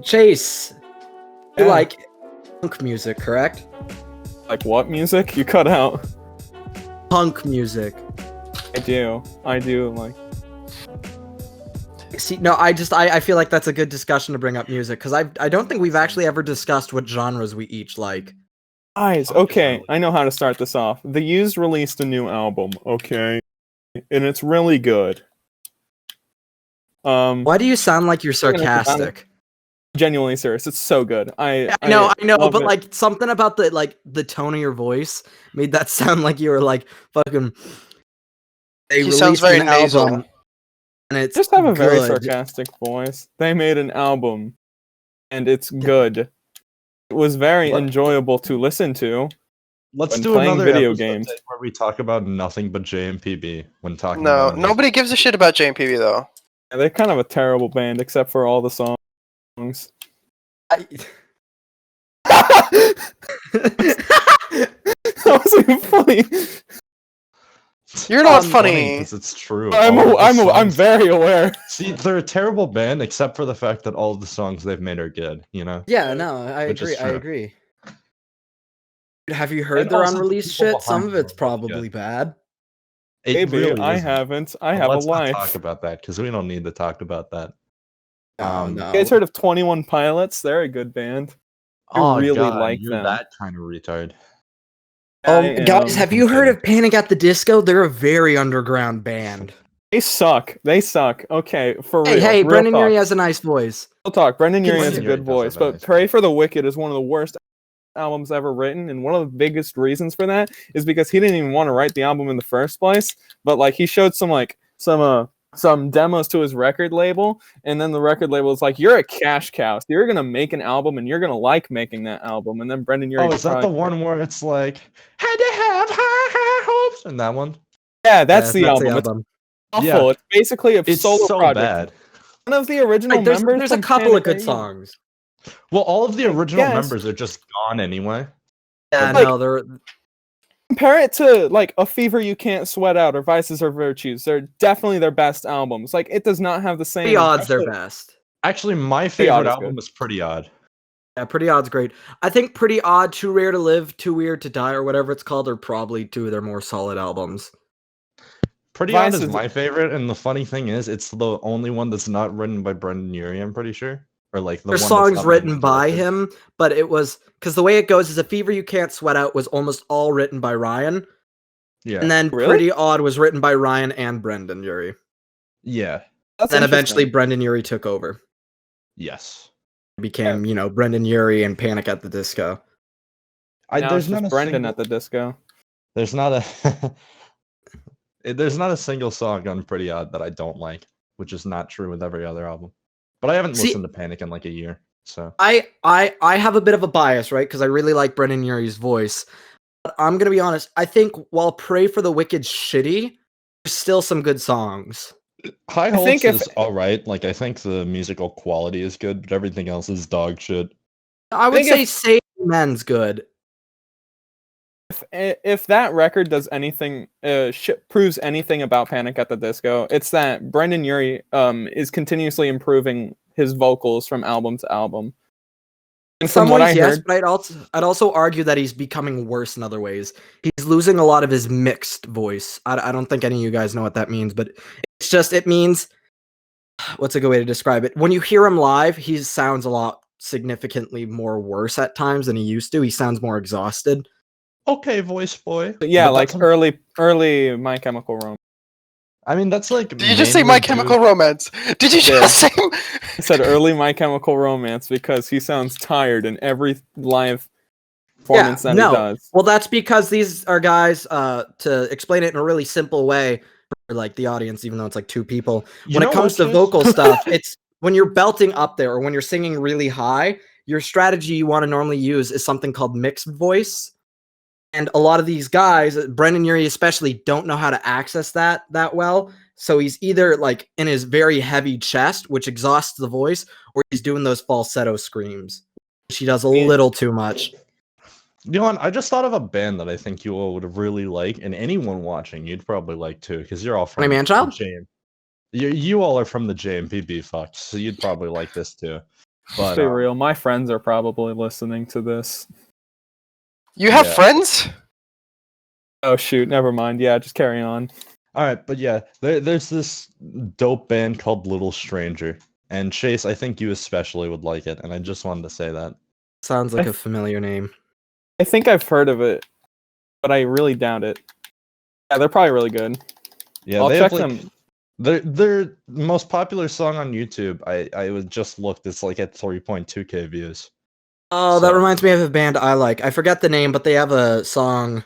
Chase, you Yeah. like punk music, correct? Like what music? You cut out. Punk music. I do. Like. See, no, I feel like that's a good discussion to bring up music, because I don't think we've actually ever discussed what genres we each like. Guys, okay, I know how to start this off. The Used released a new album, okay? And it's really good. Why do you sound like you're sarcastic? Genuinely serious. It's so good. I know, love but it. like something about the tone of your voice made that sound like you were like fucking. They He sounds released very an nasal. album, and it's Just have a very good. sarcastic voice. They made an album, and it's good. It was very enjoyable to listen to. Let's when do playing another video episode games. where we talk about nothing but JMPB when talking No, about nobody gives a shit about JMPB though. Yeah, they're kind of a terrible band, except for all the songs. That wasn't even funny. You're not funny. because it's true. I'm very aware. See, they're a terrible band except for the fact that all of the songs they've made are good. You know. Yeah, no, I Which is agree. I true. agree. Have you heard And their also the unreleased people shit? Some behind of it's them are really probably good. bad. It Maybe really I isn't. haven't. I But have a let's not life. talk about that because we don't need to talk about that. No, Um, no. You guys heard of 21 Pilots? They're a good band. I really like you're them. that kind of retard. Guys, have you heard of Panic at the Disco? They're a very underground band. They suck. They suck. Okay, for real. Hey, real Brendan talk. Urie has a nice voice. Real talk. Brendan Urie has a Brendan good Urie does voice, have a but nice Pray voice. for the Wicked is one of the worst albums ever written, and one of the biggest reasons for that is because he didn't even want to write the album in the first place. But like, he showed some demos to his record label, and then the record label was like, "You're a cash cow. So you're gonna make an album, and you're gonna like making that album." And then Brendan Urie. Oh, is that the one where it's like had to have high hopes? And that one? Yeah, that's the That's album. It's awful. Yeah. It's basically a It's solo so project. bad. One of the original Like, there's members. a from couple of Panic good at the- songs. Well, all of the original Yes. members are just gone anyway. Yeah, Like- no, they're Compare it to like A Fever You Can't Sweat Out or Vices or Virtues. They're definitely their best albums. Like, it does not have the same. Pretty Odd's their best. Actually, my Odd favorite is album good. is Pretty Odd. Yeah, Pretty Odd's great. I think Pretty Odd, Too Rare to Live, Too Weird to Die, or whatever it's called, are probably two of their more solid albums. Pretty Vice Odd is is- my favorite, and the funny thing is, it's the only one that's not written by Brendan Urie, I'm pretty sure. Or like the There's one that's songs not written even by directed. him, but it was because the way it goes is A Fever You Can't Sweat Out was almost all written by Ryan, Yeah. and then Really? Pretty Odd was written by Ryan and Brendan Urie. Yeah. That's Then eventually interesting. Brendan Urie took over. Yes. It became, Brendan Urie and Panic at the Disco. Now There's it's just not a Brendan single, at the disco. there's not a there's not a single song on Pretty Odd that I don't like, which is not true with every other album. But I haven't See- listened to Panic in like a year, so I have a bit of a bias, right? Because I really like Brendan Urie's voice. But I'm gonna be honest. I think while Pray for the Wicked's shitty, there's still some good songs. High think Hopes if- is alright. Like I think the musical quality is good, but everything else is dog shit. I would think say Say Men's good. If that record does anything, proves anything about Panic at the Disco, it's that Brendan Urie is continuously improving his vocals from album to album. In And from some what ways, I yes, heard, but I'd also argue that he's becoming worse in other ways. He's losing a lot of his mixed voice. I don't think any of you guys know what that means, but it means, what's a good way to describe it? When you hear him live, he sounds a lot significantly more worse at times than he used to. He sounds more exhausted. Okay, voice boy. but yeah, But like that's- early My Chemical Romance. I mean, that's like. Did you just say My Chemical Romance? Did you Yeah. just say? I said early My Chemical Romance because he sounds tired in every live performance that he does. Well, that's because these are guys, to explain it in a really simple way for like the audience, even though it's like two people. You When it know comes what, to Chase? vocal stuff, it's when you're belting up there or when you're singing really high, your strategy you want to normally use is something called mixed voice. And a lot of these guys, Brendan Urie especially, don't know how to access that well. So he's either like in his very heavy chest, which exhausts the voice, or he's doing those falsetto screams, which he does a little too much. You know what? I just thought of a band that I think you all would really like, and anyone watching, you'd probably like too, because you're all from Honey Man Child? the JM. You all are from the JMPB fucks, so you'd probably like this too. But Stay real. My friends are probably listening to this. You have Yeah. friends? Oh shoot, never mind. Yeah, just carry on. all right, but yeah, there's this dope band called Little Stranger, and Chase, I think you especially would like it, and I just wanted to say that. Sounds like a familiar name. I think I've heard of it, but I really doubt it. Yeah, they're probably really good. Yeah, I'll they check have like them. their most popular song on YouTube. I was just looked. It's like at 3.2K views. Oh, that So- reminds me of a band I like. I forget the name, but they have a song.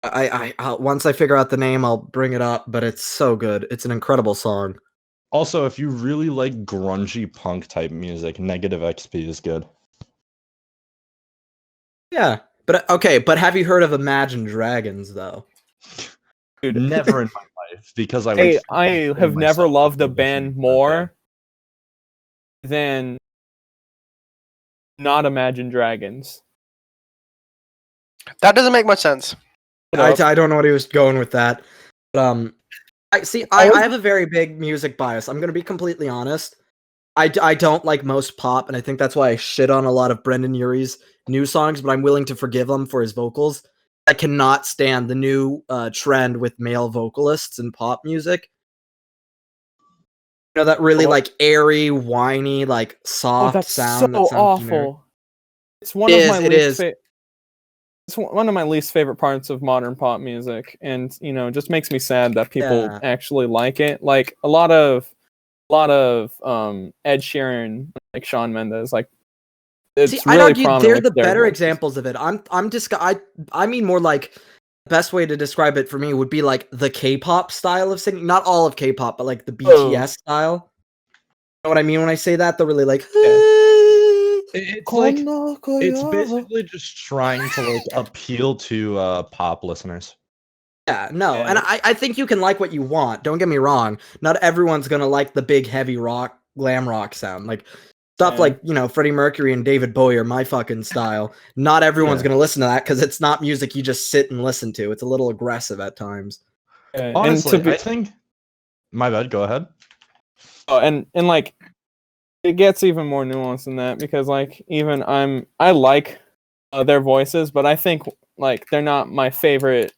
Once I figure out the name, I'll bring it up. But it's so good. It's an incredible song. Also, if you really like grungy punk type music, Negative XP is good. Yeah, but okay. But have you heard of Imagine Dragons though? Dude. Never in my life, because I Hey, would. I have never myself loved a if I listened band to that more than not Imagine Dragons. That doesn't make much sense. I don't know what he was going with that. But, I see. I have a very big music bias. I'm gonna be completely honest. I don't like most pop, and I think that's why I shit on a lot of Brendan Urie's new songs. But I'm willing to forgive him for his vocals. I cannot stand the new trend with male vocalists in pop music. You know, that really like airy, whiny, like soft that's sound. so that sounds familiar. awful. It's one of my It least. is. It's one of my least favorite parts of modern pop music, and it just makes me sad that people Yeah. actually like it. Like a lot of Ed Sheeran, like Shawn Mendes, like it's See, really I'd argue prominent they're with the their better voices. examples of it. I mean more like the best way to describe it for me would be like the K-pop style of singing. Not all of K-pop, but like the BTS style. You know what I mean when I say that? They're really like It's like it's basically just trying to like appeal to pop listeners. Yeah, no. Yeah. And I think you can like what you want. Don't get me wrong. Not everyone's gonna like the big heavy rock, glam rock sound. Like stuff Yeah. like, Freddie Mercury and David Bowie are my fucking style. Not everyone's Yeah. gonna listen to that because it's not music you just sit and listen to. It's a little aggressive at times. Yeah, Honestly, and to be, I think. My bad. Go ahead. and like it gets even more nuanced than that because like even I like their voices, but I think like they're not my favorite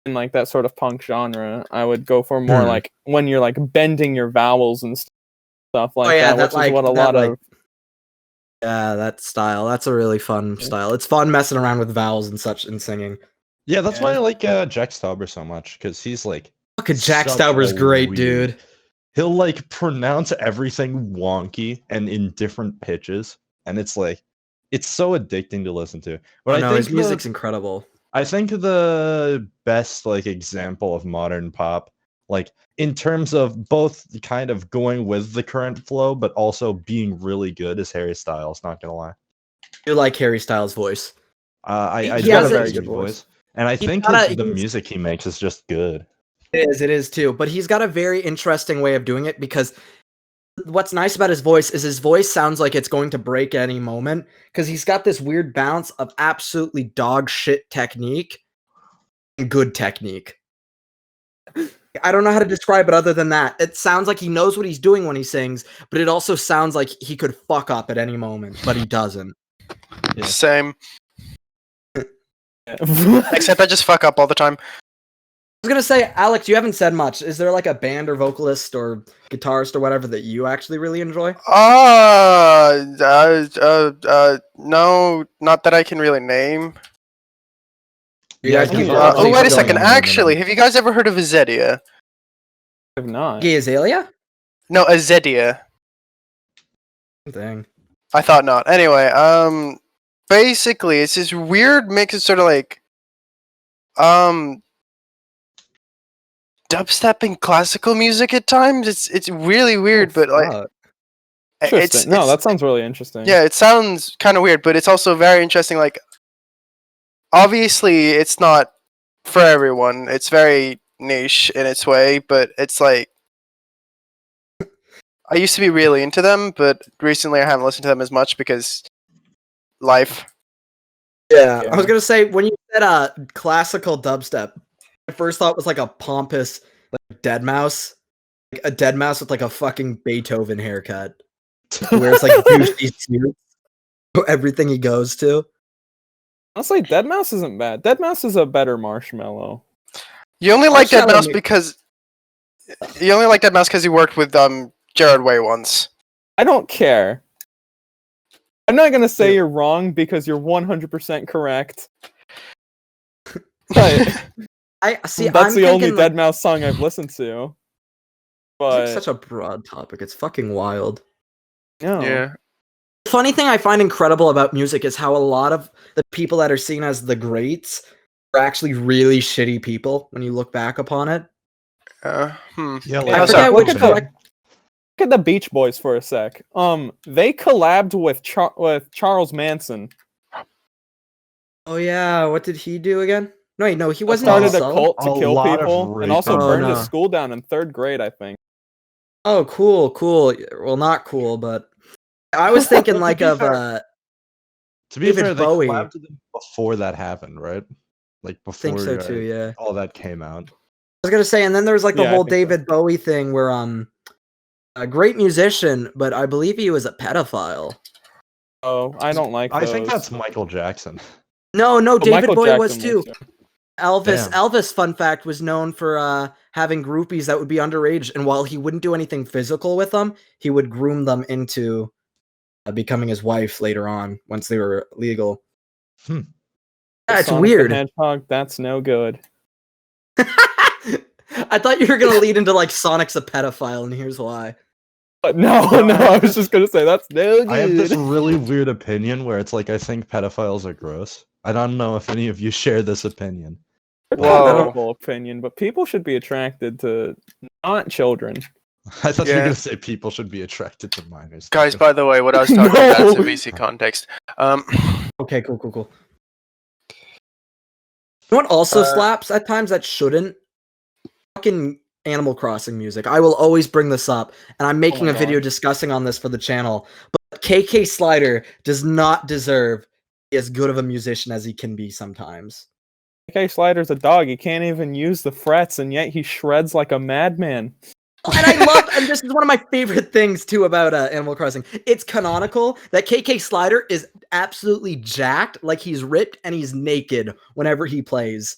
in like that sort of punk genre. I would go for more like when you're like bending your vowels and stuff like that, which is what a lot of yeah, that style. That's a really fun style. It's fun messing around with vowels and such in singing. Yeah, that's why I like Jack Stauber so much, because he's like Fucking Jack such Stauber's a great, weird- dude. He'll like pronounce everything wonky and in different pitches, and it's like it's so addicting to listen to. But No, I think his music's incredible. I think the best like example of modern pop, like in terms of both kind of going with the current flow, but also being really good, is Harry Styles. Not gonna lie, You like Harry Styles' voice. I He do has like a very his good voice. and I He's think got the music he makes is just good. It is too. But he's got a very interesting way of doing it because what's nice about his voice sounds like it's going to break at any moment because he's got this weird balance of absolutely dog shit technique and good technique. I don't know how to describe it other than that. It sounds like he knows what he's doing when he sings, but it also sounds like he could fuck up at any moment, but he doesn't. Yeah. Same. Except I just fuck up all the time. I was gonna say, Alex, you haven't said much. Is there like a band or vocalist or guitarist or whatever that you actually really enjoy? No, not that I can really name. Yeah, I think Oh, wait a Really second. don't know the Actually, name. have you guys ever heard of Azedia? have not. Gay Azalea? No, Azedia. Thing. I thought not. Anyway, basically, it's this weird mix of sort of like, dubstep and classical music at times. It's really weird, but like, Interesting. No, that sounds really interesting. yeah, it sounds kind of weird, but it's also very interesting. Like, obviously, it's not for everyone. It's very niche in its way, but it's like, I used to be really into them, but recently I haven't listened to them as much because life. Yeah, Yeah. I was gonna say when you said classical dubstep, my first thought was like a pompous like dead mouse, like a dead mouse with like a fucking Beethoven haircut. He wears like douchey suits for everything he goes to. Honestly, Deadmau5 isn't bad. Deadmau5 is a better Marshmallow. You only like Marshmallow Deadmau5 because he worked with Jared Way once. I don't care. I'm not gonna say Yeah. you're wrong because you're 100% correct. But I see. that's I'm the only thinking, like, Deadmau5 song I've listened to. it's But such a broad topic. It's fucking wild. no. Yeah. The funny thing I find incredible about music is how a lot of the people that are seen as the greats are actually really shitty people when you look back upon it. Yeah, Yeah, like I forget forget which look at one. Look at the Beach Boys for a sec. They collabed with Charles Manson. Oh yeah, what did he do again? No, he That wasn't started a Solid. cult to A kill lot of people, and also raping. burned Oh, his no. school down in 3rd grade, I think. Oh, cool. Well, not cool, but I was thinking like of To be David fair, they Bowie. collabed with them before that happened, right? Like think before so too. Yeah, I all that came out. was gonna say, and then there was like the Yeah, I whole think so. David Bowie thing where a great musician, but I believe he was a pedophile. Oh, I don't like I those. think that's Michael Jackson. No, Oh, David Michael Bowie was Jackson too. Elvis, Damn. Elvis, fun fact, was known for having groupies that would be underage, and while he wouldn't do anything physical with them, he would groom them into becoming his wife later on once they were legal. Hmm. Yeah, it's Sonic the weird. Hedgehog, that's no good. I thought you were gonna lead into like Sonic's a pedophile, and here's why. But no, I was just gonna say that's no good. I have this really weird opinion where it's like I think pedophiles are gross. I don't know if any of you share this opinion. Whoa. Terrible opinion, but people should be attracted to not children. I thought you were Yeah. gonna say people should be attracted to minors. Guys, by the way, what I was talking about is a No. VC context. Okay, cool. You know what also Uh, slaps at times that shouldn't? Fucking Animal Crossing music. I will always bring this up, and I'm making my a video God. discussing on this for the channel. But KK Slider does not deserve to be as good of a musician as he can be sometimes. K Slider's a dog. He can't even use the frets, and yet he shreds like a madman. And I love, and this is one of my favorite things too about Animal Crossing. It's canonical that KK Slider is absolutely jacked, like he's ripped and he's naked whenever he plays.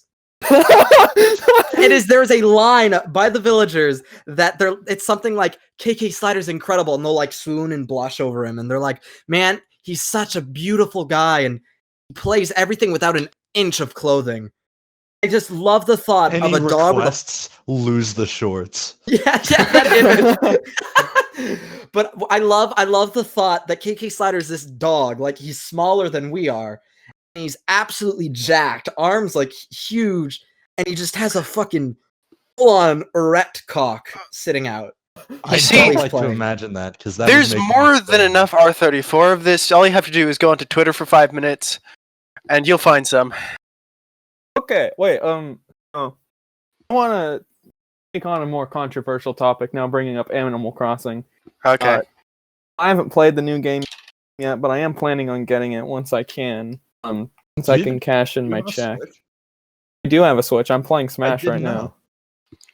There's a line by the villagers that it's something like KK Slider's incredible, and they'll like swoon and blush over him, and they're like, man, he's such a beautiful guy, and he plays everything without an inch of clothing. I just love the thought Any of a dog with a requests, lose the shorts. yeah, that image. But I love the thought that KK Slider's this dog, like he's smaller than we are, and he's absolutely jacked, arms like huge, and he just has a fucking full-on erect cock sitting out. I see- don't like to playing. imagine that because that There's more than enough R34 of this. All you have to do is go onto Twitter for 5 minutes, and you'll find some. Okay, wait. I want to take on a more controversial topic now, bringing up Animal Crossing. Okay. I haven't played the new game yet, but I am planning on getting it once I can. Once I You- can cash in my check. I do have a Switch. I'm playing Smash right now.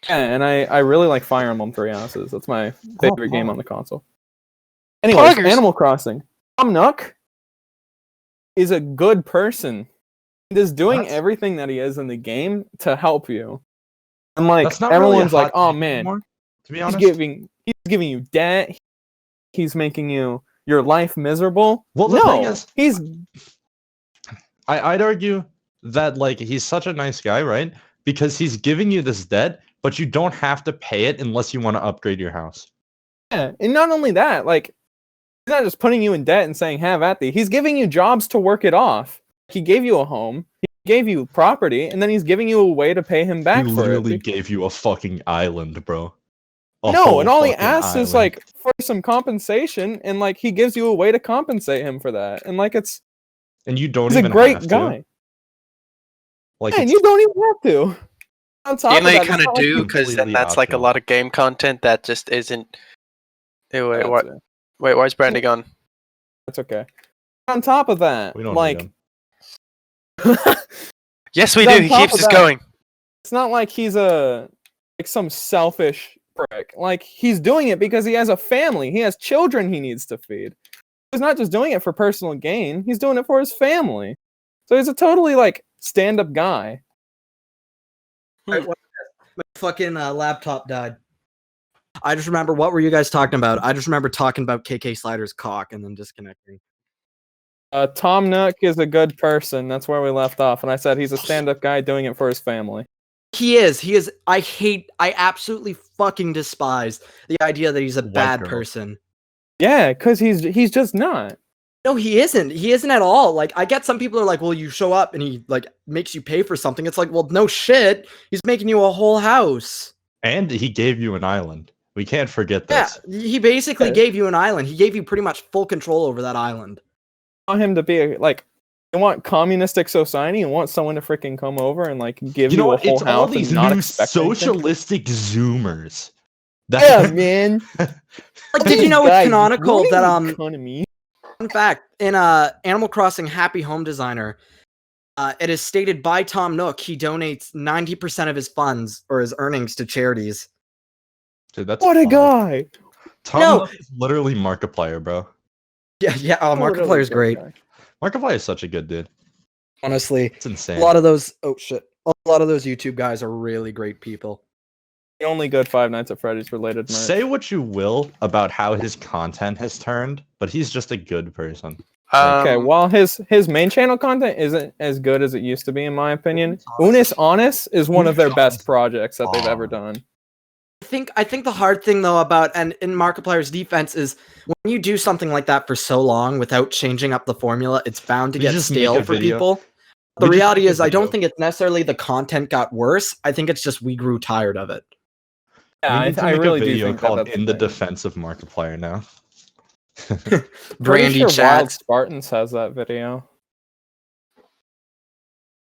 Yeah, and I really like Fire Emblem Three Houses. That's my favorite game on the console. Anyways, Poggers. Animal Crossing. Tom Nook is a good person. He is doing That's- everything that he is in the game to help you. And like That's not really a everyone's like, hot "Oh take man, anymore, to be he's honest. giving you debt. He's making your life miserable." Well, the no, thing is- he's I'd argue that like he's such a nice guy, right? Because he's giving you this debt, but you don't have to pay it unless you want to upgrade your house. yeah, and not only that, like he's not just putting you in debt and saying have at thee. He's giving you jobs to work it off. He gave you a home, he gave you property, and then he's giving you a way to pay him back He for literally it. gave you a fucking island, bro. A No, whole and all he fucking asks is island. like for some compensation, and like he gives you a way to compensate him for that, and like and you don't he's a even great have to. guy. Like, Yeah, and it's- you don't even have to. On top You of know, that, you it's kind of not like do, you- because then completely that's like a optional. lot of game content that just isn't. Hey, wait, That's what? it. Wait, where's Brandi gone? That's okay. On top of that, we don't like need him. Yes, we On do. He top keeps of us that- going. it's not like he's a like some selfish prick. Like, he's doing it because he has a family. He has children he needs to feed. He's not just doing it for personal gain. He's doing it for his family. So he's a totally, like, stand-up guy. My fucking laptop died. I just remember, what were you guys talking about? I just remember talking about KK Slider's cock and then disconnecting. Tom Nook is a good person. That's where we left off. And I said he's a stand-up guy doing it for his family. He is. I absolutely fucking despise the idea that he's a bad person. Yeah, because he's just not. No, he isn't. He isn't at all. Like, I get some people are like, well, you show up and he, like, makes you pay for something. It's like, well, no shit. He's making you a whole house. And he gave you an island. We can't forget this. Yeah, he basically gave you an island. He gave you pretty much full control over that island. Want him to be like, you want communistic society? You want someone to freaking come over and like give you a whole it's all house these and not new expect anything? socialistic Zoomers. Yeah, man. Like, did you know it's canonical that economy? In fact, in Animal Crossing Happy Home Designer, it is stated by Tom Nook he donates 90% of his funds or his earnings to charities. Dude, that's What a fine. guy! Tom Nook is literally Markiplier, bro. Yeah. Oh, Markiplier's great. Markiplier is such a good dude. Honestly, It's insane. a lot of those YouTube guys are really great people. The only good Five Nights at Freddy's related merch. Say what you will about how his content has turned, but he's just a good person. Okay, while his main channel content isn't as good as it used to be, in my opinion, Unis Honest is one of their best projects that they've ever done. I think the hard thing though about, and in Markiplier's defense, is when you do something like that for so long without changing up the formula, it's bound to get stale for people. The reality is, I don't think it's necessarily the content got worse. I think it's just we grew tired of it. Yeah, I really do think called that's "In the Defense of Markiplier" now. Brandi sure chat. Wild Spartans has that video.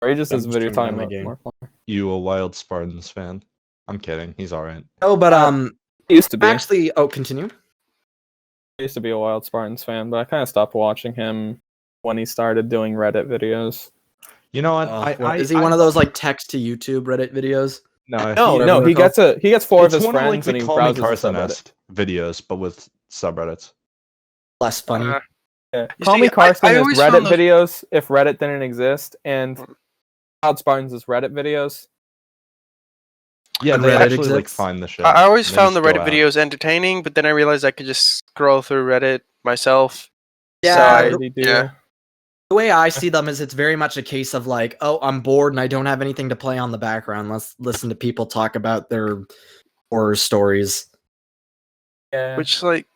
Or he just has a video talking about Markiplier. You a Wild Spartans fan? I'm kidding. He's all right. Oh, but He used to be. actually, continue. I used to be a Wild Spartans fan, but I kind of stopped watching him when he started doing Reddit videos. You know what? Is he one of those like text to YouTube Reddit videos? No. He gets four of his friends and he browses Carson-esque videos, but with subreddits. Less funny. Call Me Carson is Reddit videos if Reddit didn't exist, and Wild Spartans is Reddit videos. Yeah, they Reddit actually like exists. find the shit. I always They found the just go Reddit out. videos entertaining, but then I realized I could just scroll through Reddit myself. Yeah, So Yeah. the way I see them is it's very much a case of like, oh, I'm bored and I don't have anything to play on the background. Let's listen to people talk about their horror stories. Yeah. Which, like,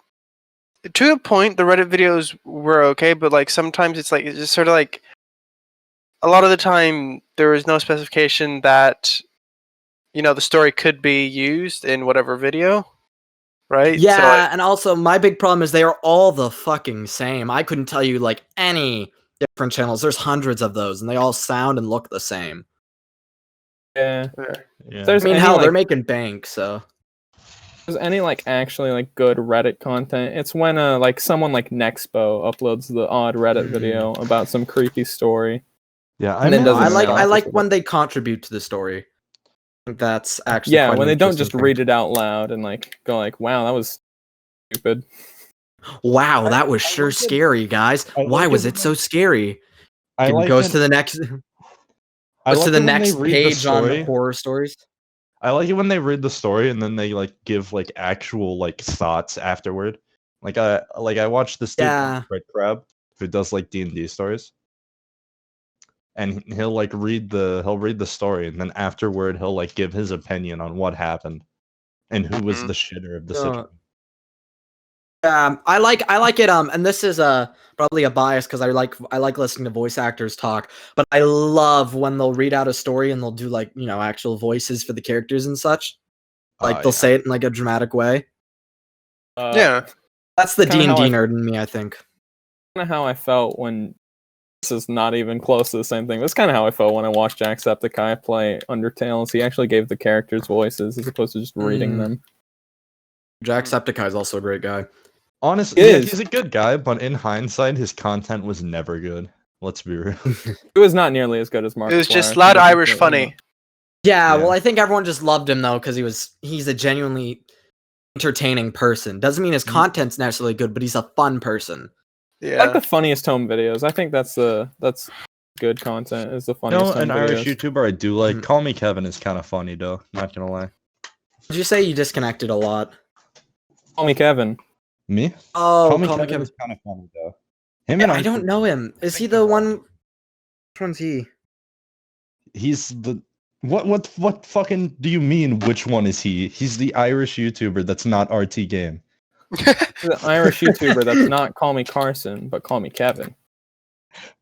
to a point, the Reddit videos were okay, but like sometimes it's just sort of like a lot of the time there is no specification that the story could be used in whatever video, right? Yeah, and also my big problem is they are all the fucking same. I couldn't tell you like any different channels. There's hundreds of those, and they all sound and look the same. Yeah. Yeah. There's I mean, any, hell, like, they're making bank, so. there's any like actually like good Reddit content. It's when like someone like Nexpo uploads the odd Reddit video about some creepy story. Yeah, And then doesn't I analysis like of when it. they contribute to the story. I think that's actually Yeah, quite when an they don't interesting just thing. read it out loud and like go like, "Wow, that was stupid." Wow, that was sure like it. scary, guys. I Why like was it it so scary? I It like goes it- to the next I goes like to the it when they next read the page on story. horror stories. I like it when they read the story and then they like give like actual like thoughts afterward. Like I watched this dude Yeah. Red Crab who does like D&D stories. And he'll read the story and then afterward he'll like give his opinion on what happened and who was the shitter of the situation. I like it. And this is probably a bias because I like listening to voice actors talk. But I love when they'll read out a story and they'll do like actual voices for the characters and such. Like they'll say it in like a dramatic way. yeah. That's the kinda D&D how I- nerd in me, I think. Kind of how I felt when this is not even close to the same thing. That's kind of how I felt when I watched Jacksepticeye play Undertale. He actually gave the characters voices as opposed to just reading them. Jacksepticeye is also a great guy. Honestly, He yeah, is. he's a good guy, but in hindsight his content was never good. Let's be real. It was not nearly as good as Mark. It was just loud Irish funny. Yeah, Yeah. well, I think everyone just loved him though because he's a genuinely entertaining person. Doesn't mean his content's necessarily good, but he's a fun person. Yeah. Like the funniest home videos. I think that's good content. Is the funniest home an Irish videos. YouTuber I do like. Mhm. Call Me Kevin is kind of funny though. Not gonna lie. Did you say you disconnected a lot? Call me Kevin. Me? Oh, Call Me Call Me Kevin Kevin. is kind of funny though. Him and I don't know him. Is he the one? Which one's he? He's the what fucking do you mean? Which one is he? He's the Irish YouTuber that's not RT Game. The Irish YouTuber that's not Call Me Carson, but Call Me Kevin.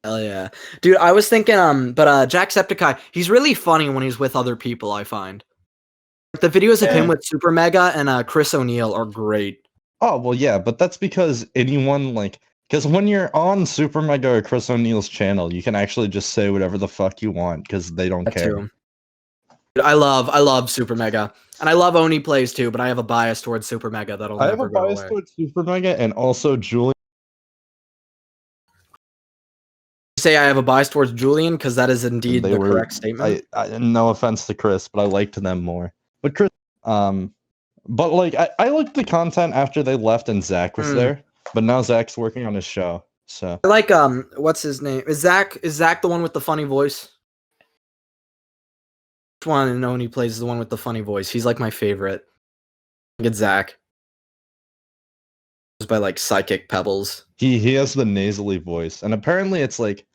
Hell yeah, dude! I was thinking, but Jacksepticeye, he's really funny when he's with other people. I find the videos of him with Super Mega and Chris O'Neill are great. Oh well, yeah, but that's because anyone because when you're on Super Mega or Chris O'Neill's channel, you can actually just say whatever the fuck you want because they don't That care. too. Dude, I love Super Mega, and I love Oni Plays too. But I have a bias towards Super Mega that'll I have never a go bias away. towards Super Mega and also Julian. You say I have a bias towards Julian because that is indeed They the were correct statement. no offense to Chris, but I liked them more. But Chris, but like I liked the content after they left and Zach was there. But now Zach's working on his show, so I like what's his name? Is Zach the one with the funny voice? Which one in Oni Plays is the one with the funny voice? He's like my favorite. I think it's Zach. By like Psychic Pebbles. he has the nasally voice, and apparently it's like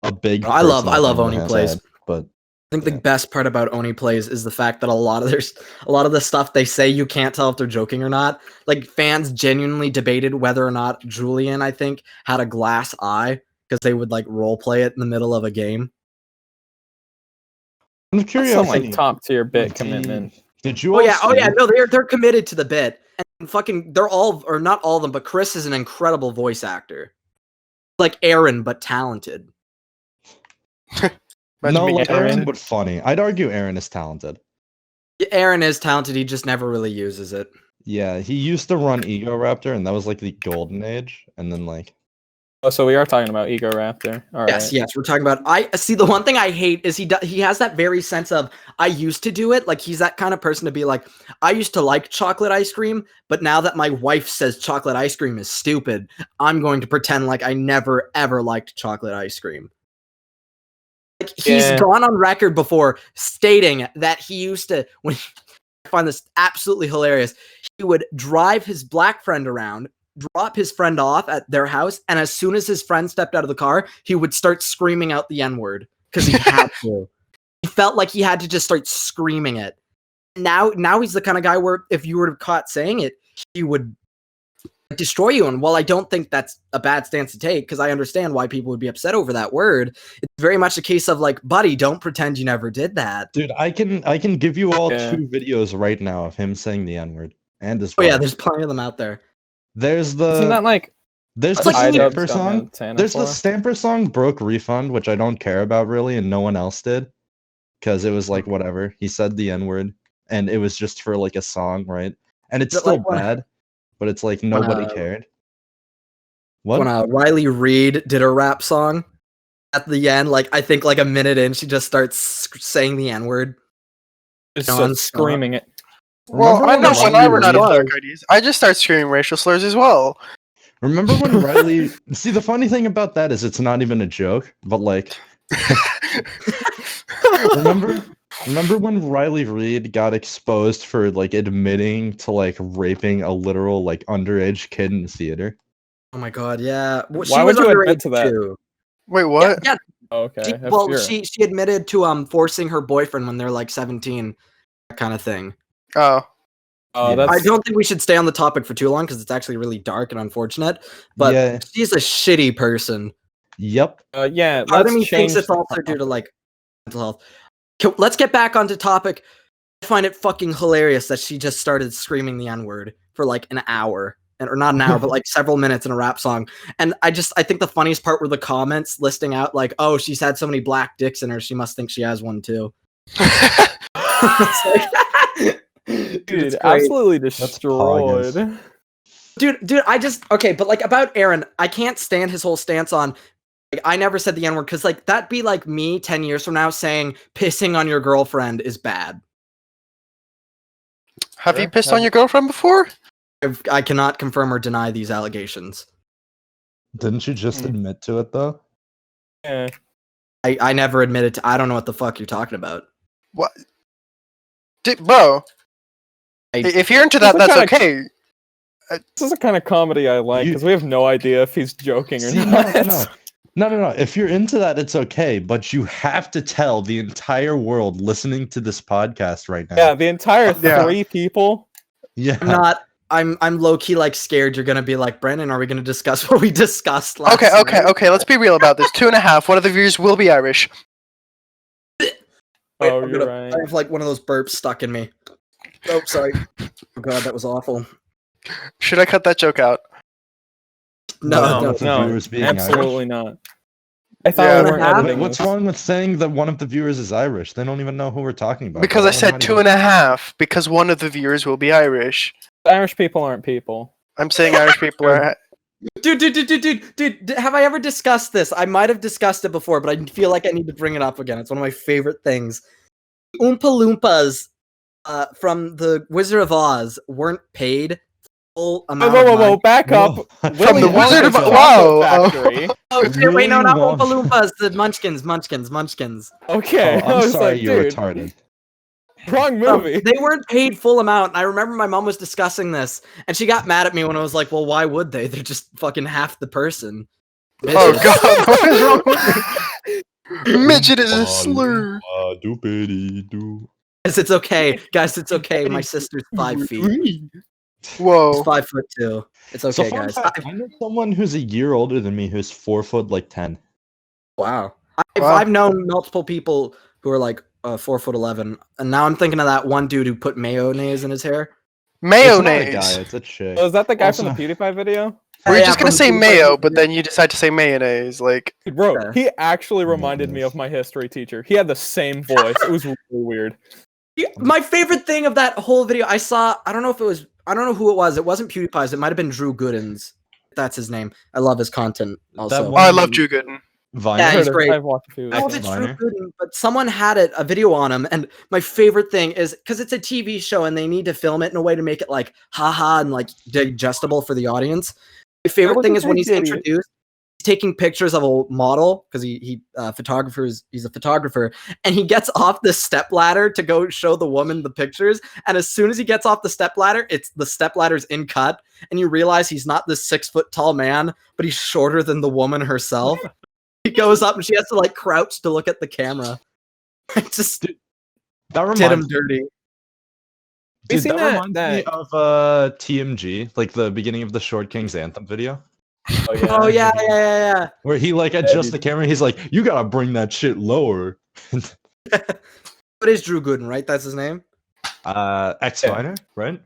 a big. I love personal thing Oni to have Plays. said, but I think the best part about Oni Plays is the fact that a lot of the stuff they say you can't tell if they're joking or not. Like fans genuinely debated whether or not Julian, I think, had a glass eye because they would like role play it in the middle of a game. I'm That's curious. some like top tier bit commitment. Did you? Oh yeah, all see- no, they're committed to the bit. And fucking they're all, or not all of them, but Chris is an incredible voice actor. Like Aaron, but talented. No, being like Aaron. Aaron, but funny. I'd argue Aaron is talented. Aaron is talented, he just never really uses it. Yeah, he used to run Ego Raptor, and that was like the golden age. And then like, Oh, so we are talking about Ego Raptor. All right. Yes, we're talking about. I see. The one thing I hate is he has that very sense of I used to do it. Like he's that kind of person to be like, I used to like chocolate ice cream, but now that my wife says chocolate ice cream is stupid, I'm going to pretend like I never ever liked chocolate ice cream. Like he's gone on record before stating that he used to. When I find this absolutely hilarious, he would drive his black friend around, drop his friend off at their house, and as soon as his friend stepped out of the car, he would start screaming out the N-word because he had to. He felt like he had to just start screaming it. Now he's the kind of guy where if you were caught saying it, he would destroy you. And while I don't think that's a bad stance to take, because I understand why people would be upset over that word, it's very much a case of like, buddy, don't pretend you never did that. dude, I can give you all 2 videos right now of him saying the N-word and his. Oh yeah, there's plenty of them out there. There's the. Isn't that like There's That's the like Stamper song. There's the Stamper song "Broke Refund," which I don't care about really, and no one else did, because it was like whatever. He said the N-word, and it was just for like a song, right? And it's Is it still like when- bad, but it's like nobody cared. What? When Riley Reid did a rap song at the end, like I think like a minute in, she just starts saying the N-word. just screaming it. Well, Remember I know when when Riley I run out of Reid- dark ideas, I just start screaming racial slurs as well. Remember when Riley? See, the funny thing about that is it's not even a joke, but like, remember when Riley Reid got exposed for like admitting to like raping a literal like underage kid in the theater? Oh my god, yeah. Well, Why would you admit to that? too. Wait, what? Yeah, Okay. she admitted to forcing her boyfriend when they're like 17, that kind of thing. Oh, Oh, Yeah. I that's don't think we should stay on the topic for too long because it's actually really dark and unfortunate. But Yeah. she's a shitty person. Yep. yeah. Part of Let's me change. thinks it's also due to like mental health. Let's get back onto topic. I find it fucking hilarious that she just started screaming the N-word for like an hour. Or not an hour, but like several minutes in a rap song. And I think the funniest part were the comments listing out like, oh, she's had so many black dicks in her, she must think she has one too. It's like, Dude, it's great. absolutely That's destroyed. Dude, but like about Aaron, I can't stand his whole stance on Like, I never said the N-word because like that'd be like me 10 years from now saying pissing on your girlfriend is bad. Have you pissed on your girlfriend before? I cannot confirm or deny these allegations. Didn't you just admit to it though? Yeah. I never admitted to. I don't know what the fuck you're talking about. What? Bro, if you're into that, that's okay. This is the kind of comedy I like because we have no idea if he's joking or See, not. No. If you're into that, it's okay. But you have to tell the entire world listening to this podcast right now. Yeah, the entire 3 people. Yeah. I'm low key like scared you're gonna be like, Brandon, are we gonna discuss what we discussed last night? Okay. Let's be real about this. 2.5. One of the viewers will be Irish. Oh, you're right. I have like one of those burps stuck in me. Oh, sorry. Oh god, that was awful. Should I cut that joke out? No. Absolutely not. I thought we weren't editing. What's wrong with saying that one of the viewers is Irish? They don't even know who we're talking about. Because I said 2.5. Because one of the viewers will be Irish. Irish people aren't people. I'm saying Irish people are. Dude, have I ever discussed this? I might have discussed it before, but I feel like I need to bring it up again. It's one of my favorite things. Oompa Loompas from the Wizard of Oz weren't paid full amount of money. Whoa, back up. From the Wizard of Oz. Wow. Wait, no, not Oompa Loompas, the Munchkins. Okay, I'm sorry, you're retarded. Wrong movie. They weren't paid full amount. I remember my mom was discussing this, and she got mad at me when I was like, well, why would they? They're just fucking half the person. Oh god, what is wrong with me? Midget is a slur. Guys, it's okay. My sister's 5 feet. Whoa. She's 5'2". It's okay, guys. I know someone who's a year older than me who's 4 foot like 10. Wow. I've known multiple people who are like 4'11", and now I'm thinking of that one dude who put mayonnaise in his hair. Mayonnaise. It's not a guy, it's a chick. Oh, is that the guy from the PewDiePie video? We're just gonna say mayo, but then you decide to say mayonnaise. Like, bro, he actually reminded me of my history teacher. He had the same voice. It was really weird. My favorite thing of that whole video, I don't know who it was. It wasn't PewDiePie's. It might have been Drew Gooden's. That's his name. I love his content. Also, I love Drew Gooden. Viner. Yeah, he's great. I've watched a few. I don't know if it's Drew Gooden, but someone had a video on him, and my favorite thing is because it's a TV show and they need to film it in a way to make it like haha and like digestible for the audience. My favorite thing is when he's introduced, he's taking pictures of a model because he's a photographer, and he gets off the stepladder to go show the woman the pictures. And as soon as he gets off the stepladder, the stepladder's in cut, and you realize he's not this 6 foot tall man, but he's shorter than the woman herself. He goes up and she has to like crouch to look at the camera. Just that did him dirty. Dude, that reminds me of TMG, like the beginning of the Short King's Anthem video. Oh yeah. Where he like adjusts the camera. He's like, "You gotta bring that shit lower." What is Drew Gooden, right? That's his name. X-Viner, right?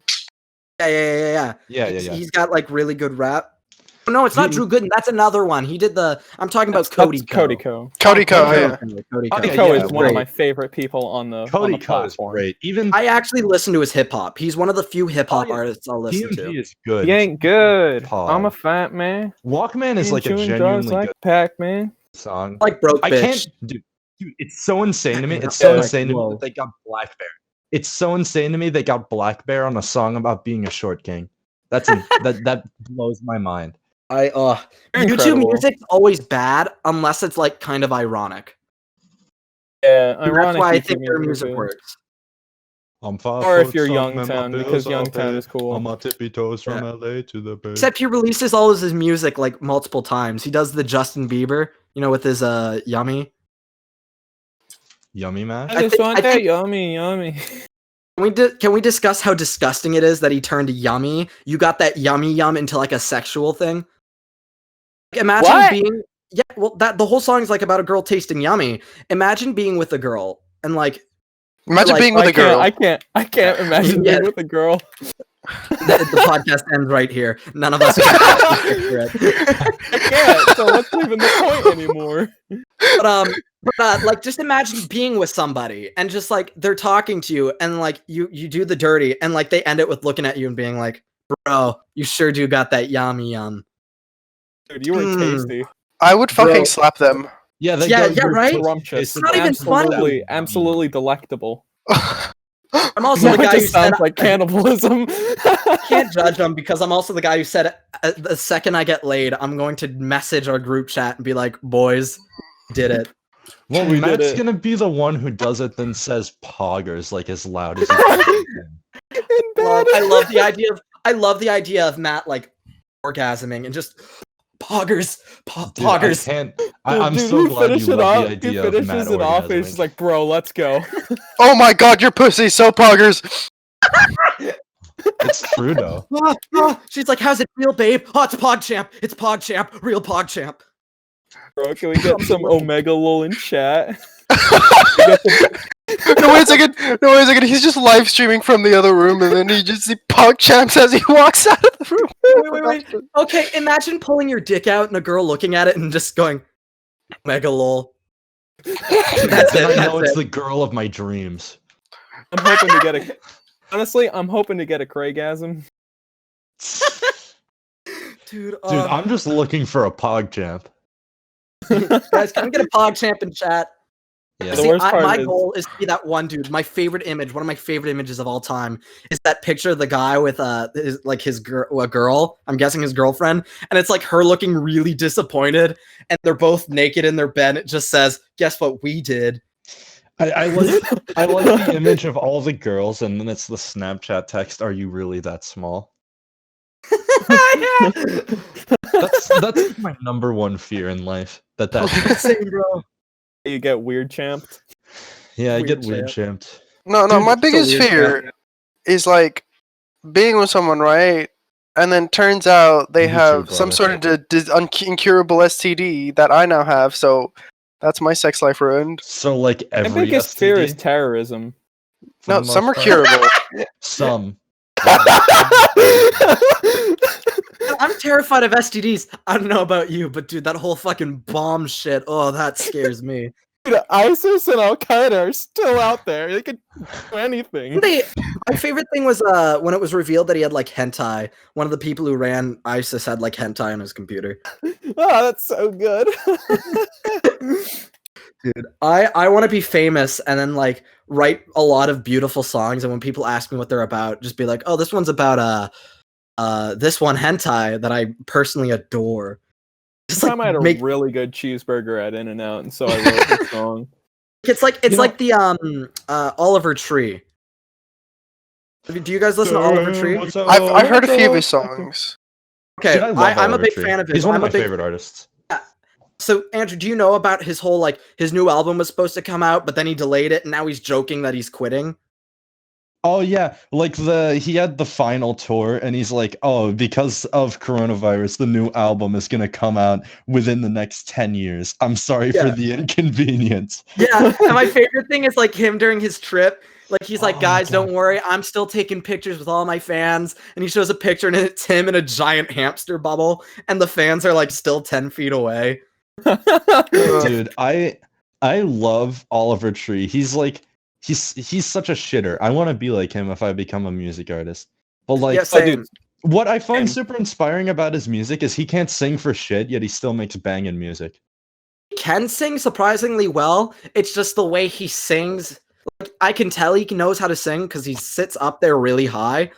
Yeah. He's got like really good rap. Oh, no, it's not Drew Gooden. That's another one. He did the. I'm talking about Cody Co. Cody Co. Cody Co. Yeah. Cody Co is one of my favorite people on the Cody Co is platform. great. Even I actually listen to his hip hop. He's one of the few hip hop artists I'll listen to. TMG is good. He ain't good. Pog. I'm a fat man. Walkman is like a genuinely like good Pac-Man. song. Like broke bitch. I can't, dude. It's so insane to me. It's so insane to me that they got Black Bear. It's so insane to me they got Black Bear on a song about being a short king. That blows my mind. YouTube music's always bad unless it's like kind of ironic. Yeah, that's why I think their music works. Or if you're Youngtown, because Youngtown is cool. On my tippy toes from LA to the Bay. Except he releases all of his music like multiple times. He does the Justin Bieber, with his Yummy. Yummy man. I just want that yummy. Can we discuss how disgusting it is that he turned yummy? You got that yummy into like a sexual thing. Like, imagine being the whole song is like about a girl tasting yummy. Imagine being with a girl and like being with a girl. I can't imagine being with a girl. The podcast ends right here. None of us can I can't, so what's even the point anymore? But like just imagine being with somebody and just like they're talking to you and like you do the dirty and like they end it with looking at you and being like, bro, you sure do got that yummy yum. Dude, you were tasty. I would fucking Bro. slap them. Yeah, they Yeah, go, yeah, "You're right? Scrumptious. It's not even funny. Absolutely delectable. I'm also Now the it guy who just said sounds like cannibalism. I can't judge him because I'm also the guy who said the second I get laid, I'm going to message our group chat and be like, "Boys, did it." Well, We did Matt's it. gonna be the one who does it, then says "poggers" like as loud as he can. I love the idea of Matt like orgasming and just poggers, Dude, I poggers. can't. I'm Dude, so he glad you finishes it love off. the He idea of Matt finishes it off. And he's just orgasming. like, "Bro, let's go." Oh my god, your pussy so poggers. It's true though. She's like, "How's it feel, babe?" "Oh, it's PogChamp. It's PogChamp. Real PogChamp." Bro, can we get some Omega lol in chat? No, wait a second. No, wait a second. He's just live streaming from the other room, and then he just see PogChamps as he walks out of the room. Wait. Okay, imagine pulling your dick out and a girl looking at it and just going, "Mega lol." That's Then it. I know That's it's it. the girl of my dreams. I'm hoping to get a. Honestly, I'm hoping to get a Craigasm. Dude, Dude, I'm just looking for a PogChamp. guys, can we get a PogChamp in chat? Yeah. The See, worst part my is- goal is to be that one dude. My favorite image, one of my favorite images of all time, is that picture of the guy with his girl. I'm guessing his girlfriend, and it's like her looking really disappointed, and they're both naked in their bed. It just says, "Guess what we did." I like the image of all the girls, and then it's the Snapchat text. Are you really that small? That's my number one fear in life. That Same, bro. You get weird champed. yeah, I Weird get weird champ. champed. No, Dude, my it's a biggest weird fear is like being with someone, right? And then turns out they Me too, have some brother. sort of incurable STD that I now have, so that's my sex life ruined. So like My every biggest fear is STD, terrorism. for No, the some are most part? curable. Some. I'm terrified of STDs. I don't know about you, but dude, that whole fucking bomb shit. Oh, that scares me. Dude, ISIS and Al Qaeda are still out there. They could do anything. My favorite thing was when it was revealed that he had like hentai. One of the people who ran ISIS had like hentai on his computer. Oh, that's so good. Dude, I want to be famous and then like write a lot of beautiful songs, and when people ask me what they're about, just be like, "Oh, this one's about this one hentai that I personally adore." Just One time I had a make really good cheeseburger at In-N-Out, and so I wrote the song. it's like You know- like the Oliver Tree. Do you guys listen to Oliver Tree? What's up? I've heard a few of his What's up? songs. Okay, Dude, I love I'm a Oliver big Tree. fan of his. He's one of I'm my a big favorite artists. So, Andrew, do you know about his whole like his new album was supposed to come out, but then he delayed it, and now he's joking that he's quitting? Oh yeah, like he had the final tour, and he's like, "Oh, because of coronavirus, the new album is gonna come out within the next 10 years. I'm sorry for Yeah. the inconvenience." Yeah, and my favorite thing is like him during his trip. Like he's like, Oh, "Guys, God. don't worry, I'm still taking pictures with all my fans." And he shows a picture, and it's him in a giant hamster bubble, and the fans are like still 10 feet away. Dude, I love Oliver Tree. He's like he's such a shitter. I want to be like him if I become a music artist. But like Yeah, same. what I find Same. super inspiring about his music is he can't sing for shit, yet he still makes banging music. He can sing surprisingly well. It's just the way he sings. Like, I can tell he knows how to sing because he sits up there really high.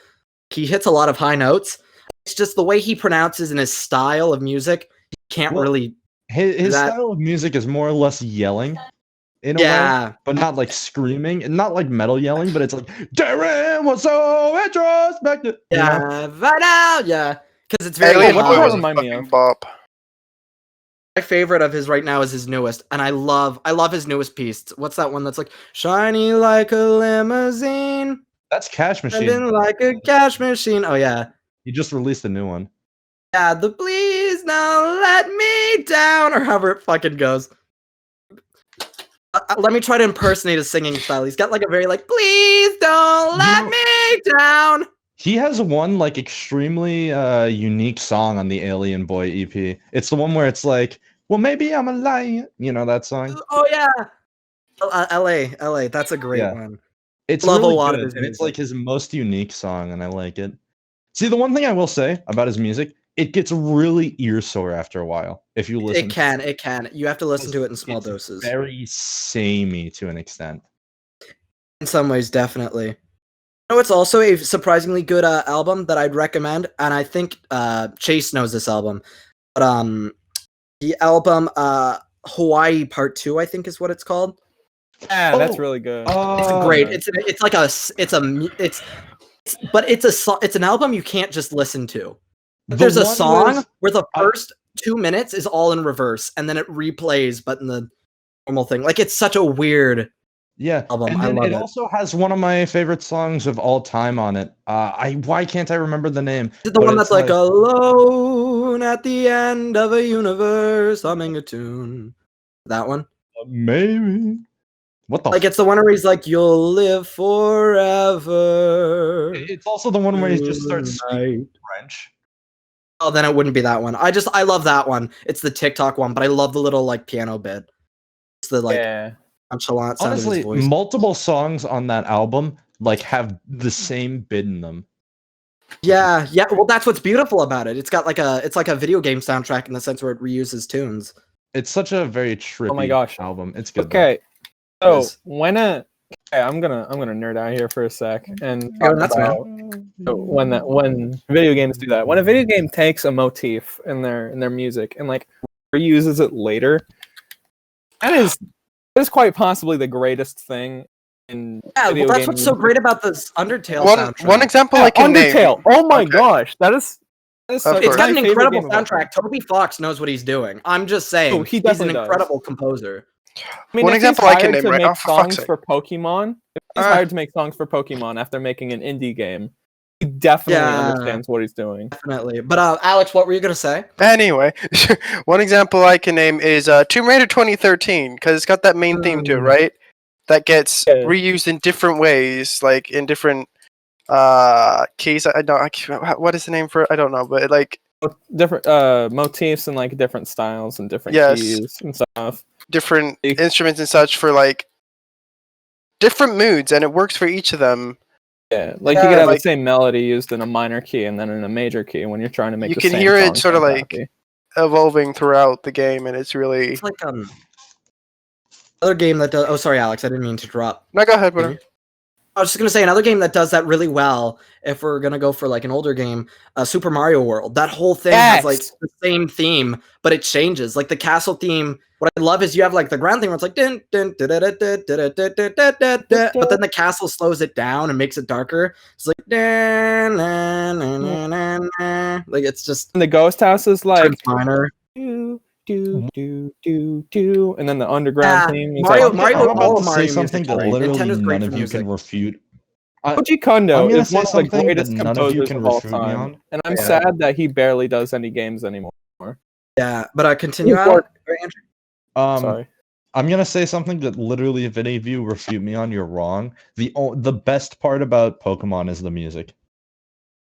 He hits a lot of high notes. It's just the way he pronounces and his style of music. He can't Well, really. His That- style of music is more or less yelling in a way, Yeah. but not like screaming and not like metal yelling, but it's like Darren was so introspective. you know? Yeah. Right now. Yeah. Because it's very. Alien what Boy does that was a remind me fucking of? bop. My favorite of his right now is his newest, and I love his newest piece. What's that one that's like shiny like a limousine, That's Cash Machine. bending like a cash machine? Oh yeah. He just released a new one. Yeah, the please don't let me down, or however it fucking goes. Let me try to impersonate his singing style. He's got like a very like, please don't let me down. He has one like extremely unique song on the Alien Boy EP. It's the one where it's like, well, maybe I'm a lion. You know that song? Oh yeah. LA. That's a great Yeah. one. It's Love a really lot of good, his and it's music. like his most unique song, and I like it. See, the one thing I will say about his music it gets really ear sore after a while if you listen. It can. You have to listen to it in small It's doses. very samey to an extent. In some ways, definitely. No, it's also a surprisingly good album that I'd recommend, and I think Chase knows this album. But the album Hawaii Part 2, I think is what it's called. Yeah, that's really good. It's great. It's an album you can't just listen to. There's a song where the first 2 minutes is all in reverse, and then it replays, but in the normal thing. Like, it's such a weird album. And I then love it it. also has one of my favorite songs of all time on it. Why can't I remember the name? Is it the one that's like alone at the end of a universe, humming a tune? That one? Maybe. What the? Like, it's the one where he's like, "You'll live forever." It's also the one where he just starts speaking French. Oh, then it wouldn't be that one. I love that one. It's the TikTok one, but I love the little like piano bit. It's the like nonchalant sound of his voice. Multiple songs on that album like have the same bit in them. Yeah. Well, that's what's beautiful about it. It's like a video game soundtrack in the sense where it reuses tunes. It's such a very trippy album. It's good. Okay, so I'm gonna nerd out here for a sec and talk about when video games do that. When a video game takes a motif in their music and like reuses it later, that is quite possibly the greatest thing in video that's game what's so great about this Undertale soundtrack. One example I can Undertale. name. Oh my gosh, that is so it's got an my incredible favorite game soundtrack. Toby Fox knows what he's doing. I'm just saying, he he's an does. incredible composer. I mean, One example I can name right now, for fuck's songs for Pokemon. He's hired to make songs for Pokemon after making an indie game. He definitely understands what he's doing. Definitely. But Alex, what were you gonna say? Anyway, one example I can name is Tomb Raider 2013, because it's got that main theme to it, right? That gets reused in different ways, like in different keys. What is the name for it? I don't know, but like different motifs and like different styles and different keys and stuff. Different instruments and such for like different moods, and it works for each of them. Yeah, like you could have the same melody used in a minor key and then in a major key when you're trying to make. You can hear it sort of like evolving throughout the game, and it's really. It's like another game that does. Oh, sorry, Alex, I didn't mean to interrupt. No, go ahead, whatever. I was just gonna say another game that does that really well. If we're gonna go for like an older game, Super Mario World. That whole thing has like the same theme, but it changes. Like the castle theme. What I love is you have like the ground theme where it's like dun, dun, dun, dun, dun, dun, dun, dun, dun, dun, dun, but then the castle slows it down and makes it darker. It's like dun, dun, dun, dun, dun, dun. Like it's just and the ghost house is like minor. Do, and then the underground theme. Is I'm about to say something that literally none of you can refute. Koji Kondo is one of the greatest composers of all time, and I'm sad that he barely does any games anymore. Yeah, but continue on. Sorry. I'm gonna say something that literally, if any of you refute me on, you're wrong. The best part about Pokemon is the music.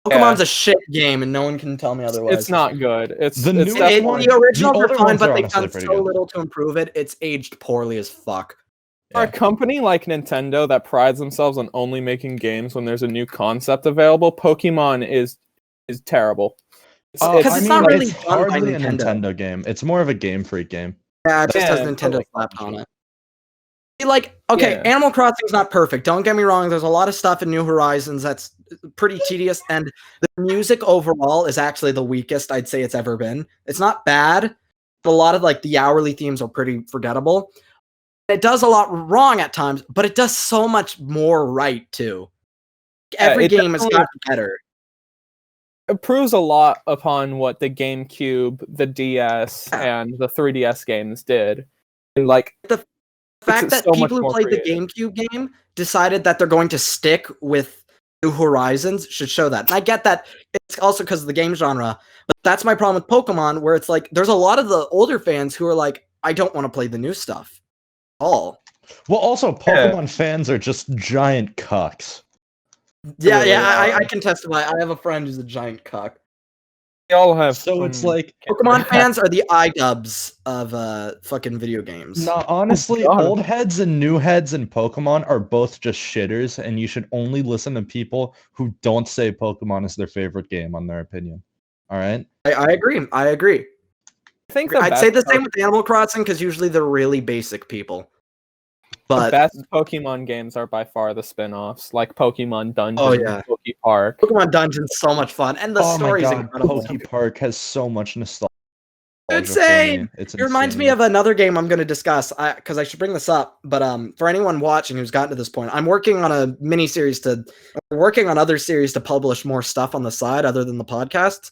Pokemon's a shit game, and no one can tell me otherwise. It's not good. The originals are fine, but they've done so little to improve it. It's aged poorly as fuck. For a company like Nintendo that prides themselves on only making games when there's a new concept available, Pokemon is terrible. Because it's not really hardly a Nintendo game. It's more of a Game Freak game. Yeah, it just has Nintendo slapped on it. Like, okay, Animal Crossing's not perfect. Don't get me wrong. There's a lot of stuff in New Horizons that's pretty tedious, and the music overall is actually the weakest I'd say it's ever been. It's not bad, but a lot of like the hourly themes are pretty forgettable. It does a lot wrong at times, but it does so much more right too. Every game has gotten better. It proves a lot upon what the GameCube, the DS, and the 3DS games did. And like the fact that people who played the GameCube game decided that they're going to stick with New Horizons should show that. And I get that it's also because of the game genre, but that's my problem with Pokemon, where it's like there's a lot of the older fans who are like, I don't want to play the new stuff at all. Well, also Pokemon fans are just giant cucks. I can testify. I have a friend who's a giant cuck. They all have. So it's like Pokemon fans are the iDubbbz of fucking video games. No, honestly, old heads and new heads in Pokemon are both just shitters, and you should only listen to people who don't say Pokemon is their favorite game on their opinion. All right. I agree. I agree. I think the I'd say the best same with Animal Crossing because usually they're really basic people. But best Pokemon games are by far the spin-offs, like Pokemon Dungeon, Oh, yeah. Pokepark. Pokemon Dungeon's so much fun, and the Oh my story's god, incredible. Pokepark has so much nostalgia. Insane! It's It reminds me insane. of another game I'm going to discuss because I should bring this up. But for anyone watching who's gotten to this point, I'm working on a mini series working on other series to publish more stuff on the side other than the podcasts.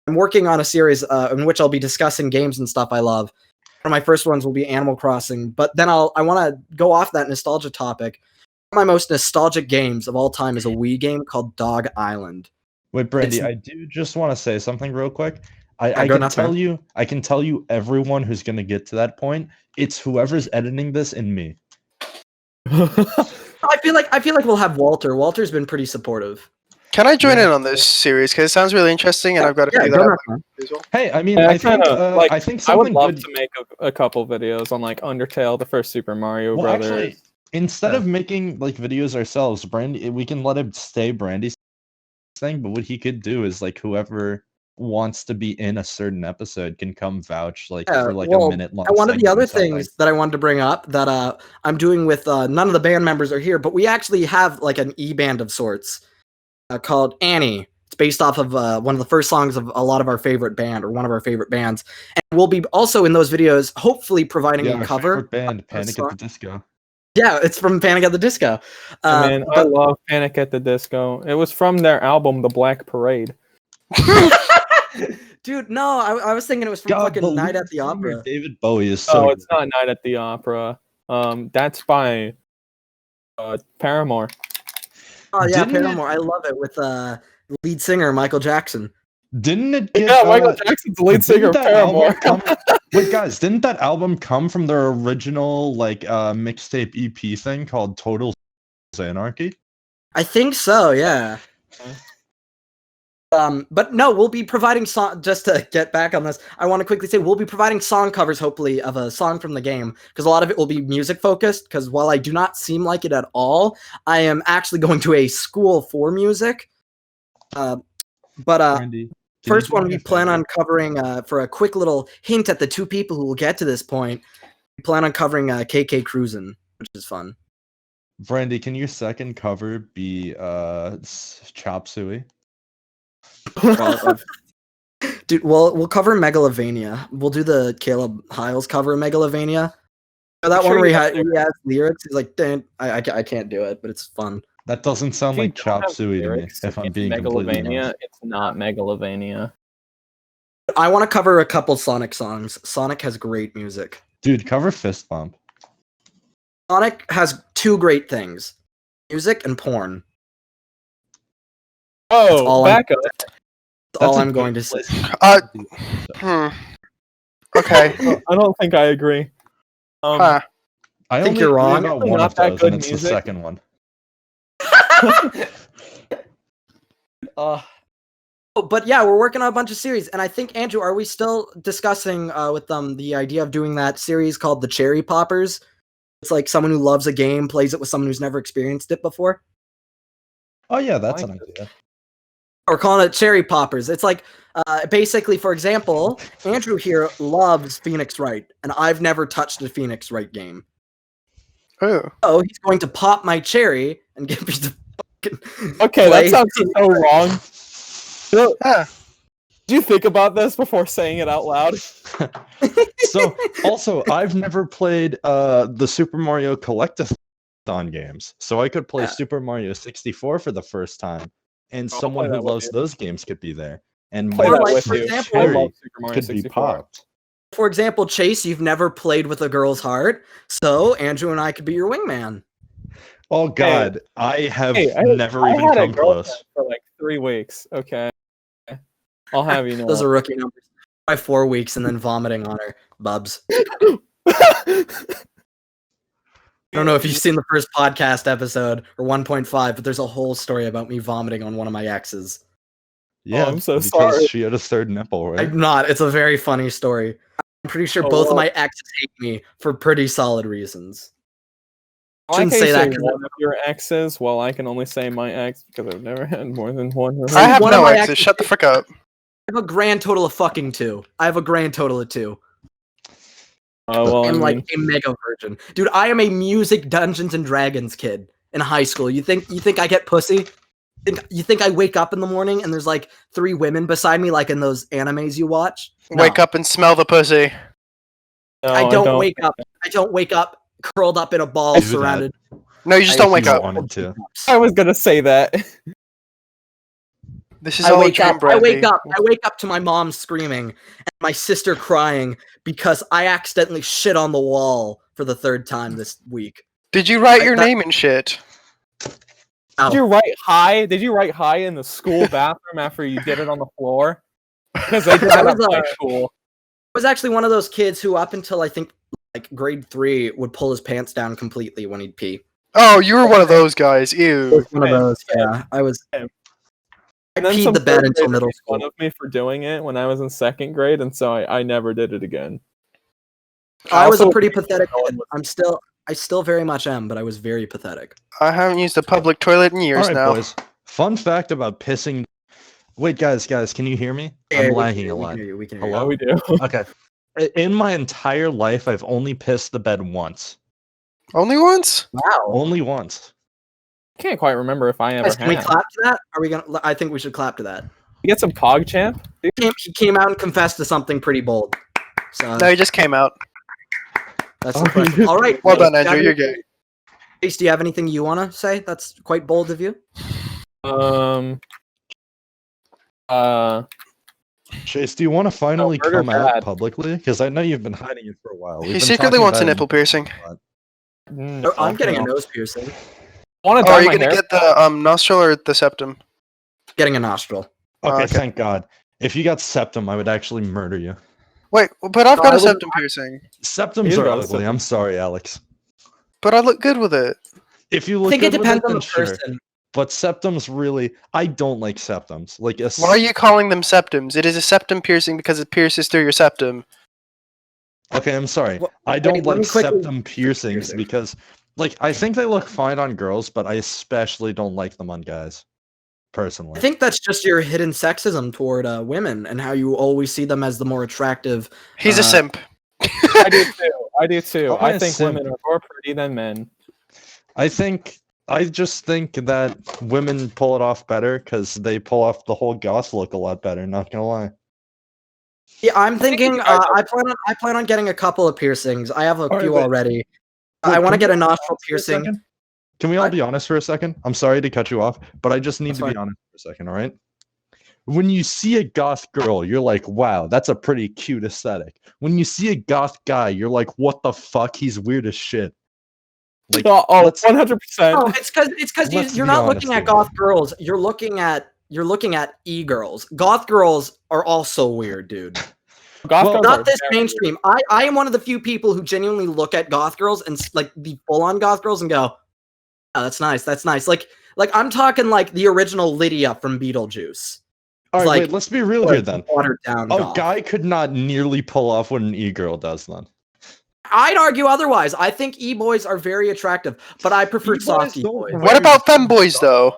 I'm working on a series in which I'll be discussing games and stuff I love. One of my first ones will be Animal Crossing, but then I want to go off that nostalgia topic. One of my most nostalgic games of all time is a Wii game called Dog Island. Wait, Brandi, It's- I do just want to say something real quick. I go can nuts, tell man. you, I can tell you everyone who's gonna get to that point. It's whoever's editing this and me. I feel like we'll have Walter. Walter's been pretty supportive. Can I join Yeah. in on this series? Because it sounds really interesting, and I've got to Yeah, figure go that out nuts, man. as well. Hey, I mean, Yeah, I think, kinda, like, I think I would something love good. to make a couple videos on like Undertale, the first Super Mario Well, Brothers. actually, instead Yeah. of making like videos ourselves, Brandi, we can let him stay Brandy's thing. But what he could do is like whoever wants to be in a certain episode can come vouch like Yeah, for like well, a minute long. and one of the other segment or things that I wanted to bring up that I'm doing with none of the band members are here, but we actually have like an e-band of sorts called Annie. It's based off of one of the first songs of a lot of our favorite band or one of our favorite bands, and we'll be also in those videos, hopefully providing Yeah, a our cover. favorite band, Panic at song. the Disco. Yeah, it's from Panic at the Disco. I mean, I But love Panic at the Disco. It was from their album, The Black Parade. dude, no, I was thinking it was from God, fucking Night lead at the singer Opera. David Bowie is so. Oh, it's not Night at the Opera. That's by Paramore. Oh yeah, Didn't it- Paramore. I love it with lead singer Michael Jackson. Didn't it get? Yeah, Michael Jackson's the lead singer of didn't that album Paramore. Wait, guys, didn't that album come from their original like mixtape EP thing called Total Anarchy? I think so, yeah. But no, we'll be providing song. Just to get back on this, I want to quickly say we'll be providing song covers, hopefully, of a song from the game, because a lot of it will be music focused. Because while I do not seem like it at all, I am actually going to a school for music. But Brandy, can first you do one me we a plan favor? on covering for a quick little hint at the two people who will get to this point. We plan on covering KK Cruisin', which is fun. Brandy, can your second cover be Chop Suey? Dude, we'll cover Megalovania. We'll do the Caleb Hiles cover of Megalovania. That I'm one sure where he you have has lyrics. He's like, "Damn, I can't do it," but it's fun. That doesn't sound If you like don't Chop have Suey to me, lyrics if I'm in being completely Megalovania, honest. it's not Megalovania. I want to cover a couple Sonic songs. Sonic has great music. Dude, cover Fist Bump. Sonic has two great things: music and porn. Oh, all back up. That's all That's a I'm good going to say. place to Uh, do that. Okay. I don't think I agree. Huh. I think only you're agree wrong. about Actually one not of that those, good and it's the music. second one. But yeah, we're working on a bunch of series, and I think Andrew, are we still discussing with them the idea of doing that series called the Cherry Poppers? It's like someone who loves a game plays it with someone who's never experienced it before. Oh yeah, that's like an this. idea. Or calling it Cherry Poppers. It's like basically, for example, Andrew here loves Phoenix Wright, and I've never touched a Phoenix Wright game. Oh. So he's going to pop my cherry and get me to fucking Okay, play that sounds Phoenix so Wright. wrong. Huh. Did you think about this before saying it out loud? So also, I've never played the Super Mario Collectathon games, so I could play Yeah. Super Mario 64 for the first time, and I'll someone play who that with loves you. those games could be there, and Play Or my that like, with for you. example- I cherry love Super Mario could be 64. popped. For example, Chase, you've never played with a girl's heart, so Andrew and I could be your wingman. Oh God, I have Hey, never I even had a come girlfriend close. for like 3 weeks. Okay, I'll have you know. Those are rookie numbers. By 4 weeks and then vomiting on her. Bubs. I don't know if you've seen the first podcast episode or 1.5, but there's a whole story about me vomiting on one of my exes. Yeah, I'm so because sorry. she had a third nipple, right? I'm not. It's a very funny story. I'm pretty sure Oh, both of well. my exes hate me for pretty solid reasons. I Shouldn't can say that say 'cause one of your exes. Well, I can only say my ex because I've never had more than one. I have One of no my exes. exes- Shut the frick up. I have a grand total of fucking 2. I have a grand total of 2. Well, I'm I like mean, a mega virgin, dude. I am a music Dungeons and Dragons kid in high school. You think I get pussy? You think I wake up in the morning and there's like 3 women beside me, like in those animes you watch? No. Wake up and smell the pussy. no, I don't wake up. I don't wake up curled up in a ball Do that. surrounded. No, you just I- don't wake You up. wanted to. I was gonna say that. This is I all a wake dream, up. I wake Brandi. up. I wake up to my mom screaming and my sister crying because I accidentally shit on the wall for the 3rd time this week. Did you write your that- name and shit? Did you write hi? Did you write hi in the school bathroom after you did it on the floor? Because I did that at my school. I was actually one of those kids who, up until I think like grade 3, would pull his pants down completely when he'd pee. Oh, you were one of those guys. Ew. One of those. Yeah, I was. I And then peed some the bed third until grader middle made fun school. of me for doing it when I was in 2nd grade, and so I never did it again. I was a Also- pretty pathetic kid. I still very much am, but I was very pathetic. I haven't used a public toilet in years All right, now. boys. Fun fact about pissing. Wait, guys, can you hear me? Yeah, I'm we can lagging hear a you, we lot. can hear you, we can hear Oh, Hello? we do. Okay. In my entire life, I've only pissed the bed once. Only once? you. Wow. Only once. I can't quite remember if I ever Guys, can we have. clap to that? Are we gonna? I think we should clap to that. You get some PogChamp? He came out and confessed to something pretty bold. So No, he just came out. that's Oh, impressive. All right. Well done, Chase, Andrew. You're gay. Chase, do you have anything you want to say? That's quite bold of you. Chase, do you want to finally murder come out bad. publicly? Because I know you've been hiding it for a while. We've He been secretly talking wants a about it nipple piercing. a lot. Oh, I'm getting a nose piercing. Want to Oh, dye are you my gonna hair? get the nostril or the septum? Getting a nostril. Okay, Okay. thank God. If you got septum, I would actually murder you. Wait, but I've No, got I a would- septum piercing. Septums He's are got a ugly. septum. I'm sorry, Alex. But I look good with it. If you I look think it good with depends on then the sure. person. But septums really, I don't like septums. Like a Why are you calling them septums? It is a septum piercing because it pierces through your septum. Okay, I'm sorry. Well, I wait, don't let like me quickly- septum piercings piercing. because, like, I think they look fine on girls, but I especially don't like them on guys. Personally, I think that's just your hidden sexism toward women and how you always see them as the more attractive. He's a simp. I do too. I do too. How am I I a think simp? women are more pretty than men. I just think that women pull it off better because they pull off the whole goth look a lot better. Not gonna lie. Yeah, I'm think thinking. you guys are- I plan on getting a couple of piercings. I have a Alright, few wait. already. Wait, I want to can get we a be nostril honest for a piercing. second? Can we all What? be honest for a second? I'm sorry to cut you off, but I just need That's to be fine. honest for a second, all right? When you see a goth girl, you're like, wow, that's a pretty cute aesthetic. When you see a goth guy, you're like, what the fuck? He's weird as shit. Like, Oh, let's- 100%. Oh, it's because Let's you're be not honest looking at here. goth girls. You're looking at e-girls. Goth girls are also weird, dude. Goth Well, girls Not are this very mainstream. I am one of the few people who genuinely look at goth girls and like the full-on goth girls and go, oh, that's nice. That's nice. Like I'm talking like the original Lydia from Beetlejuice. all right, like- wait, let's be real here then. Watered down A goth. guy could not nearly pull off what an e-girl does then. I'd argue otherwise. I think e-boys are very attractive, but I prefer E-boys soft don't e-boys. wear What about some femboys, stuff. though?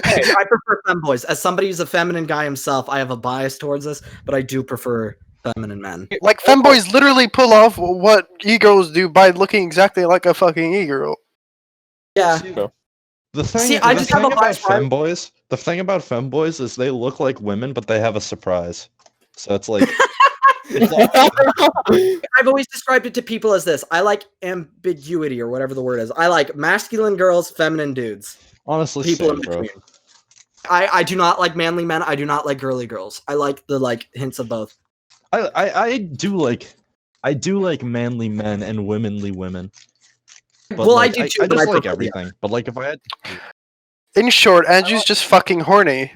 I prefer femboys. As somebody who's a feminine guy himself, I have a bias towards this, but I do prefer feminine men. Like, femboys literally pull off what e-girls do by looking exactly like a fucking e-girl. Yeah. The thing, See, I the just have thing a about bias for- femboys, the thing about femboys is they look like women, but they have a surprise. So it's like, it's like I've always described it to people as this. I like ambiguity or whatever the word is. I like masculine girls, feminine dudes. honestly, People same, in bro. between. I do not like manly men. I do not like girly girls. I like the hints of both. I do like manly men and womanly women. But Well, I like, do too, I but just I like prefer the everything. But like, if I had, In short, Andrew's just fucking horny.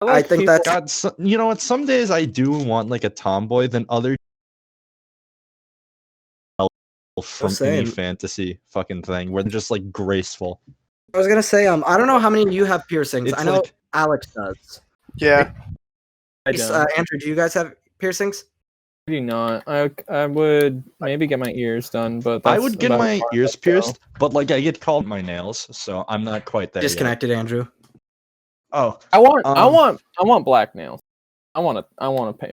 I think that's God, you know what? Some days I do want like a tomboy than other from any same. fantasy fucking thing where they're just like graceful. I was gonna say, I don't know how many of you have piercings. It's I know like- Alex does. Yeah. I don't. Andrew, do you guys have piercings? I do not. I would maybe get my ears done, but I that's would get about my as far as ears I go. pierced, but like I get called my nails, so I'm not quite there. Yet. Disconnected, Andrew. Oh, I want Um, black nails. I want to pay.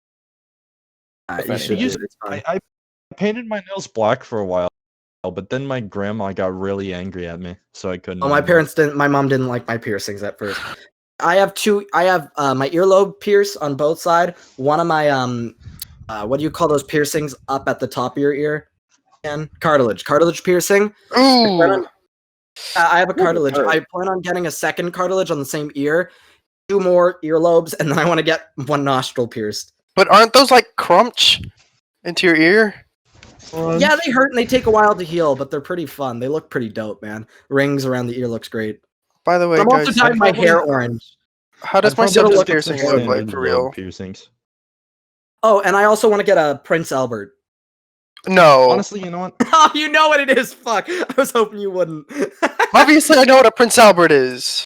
If You should anything. do it. It's fun. I painted my nails black for a while, but then my grandma got really angry at me, so I couldn't. Oh, my anymore. parents didn't. My mom didn't like my piercings at first. I have my earlobe pierced on both sides. One of my what do you call those piercings up at the top of your ear? And cartilage piercing. Ooh. I have a Doesn't cartilage. hurt. I plan on getting a second cartilage on the same ear, 2 more earlobes, and then I want to get 1 nostril pierced. But aren't those like crunch into your ear? Yeah, they hurt and they take a while to heal, but they're pretty fun. They look pretty dope, man. Rings around the ear looks great. By the way, I'm also guys, dyeing my hair probably- orange. how does I'd my probably septum just get piercing some look standard like for lobe real? piercings. Oh, and I also want to get a Prince Albert. No. Honestly, you know what? Oh, you know what it is. Fuck. I was hoping you wouldn't. Obviously, I know what a Prince Albert is.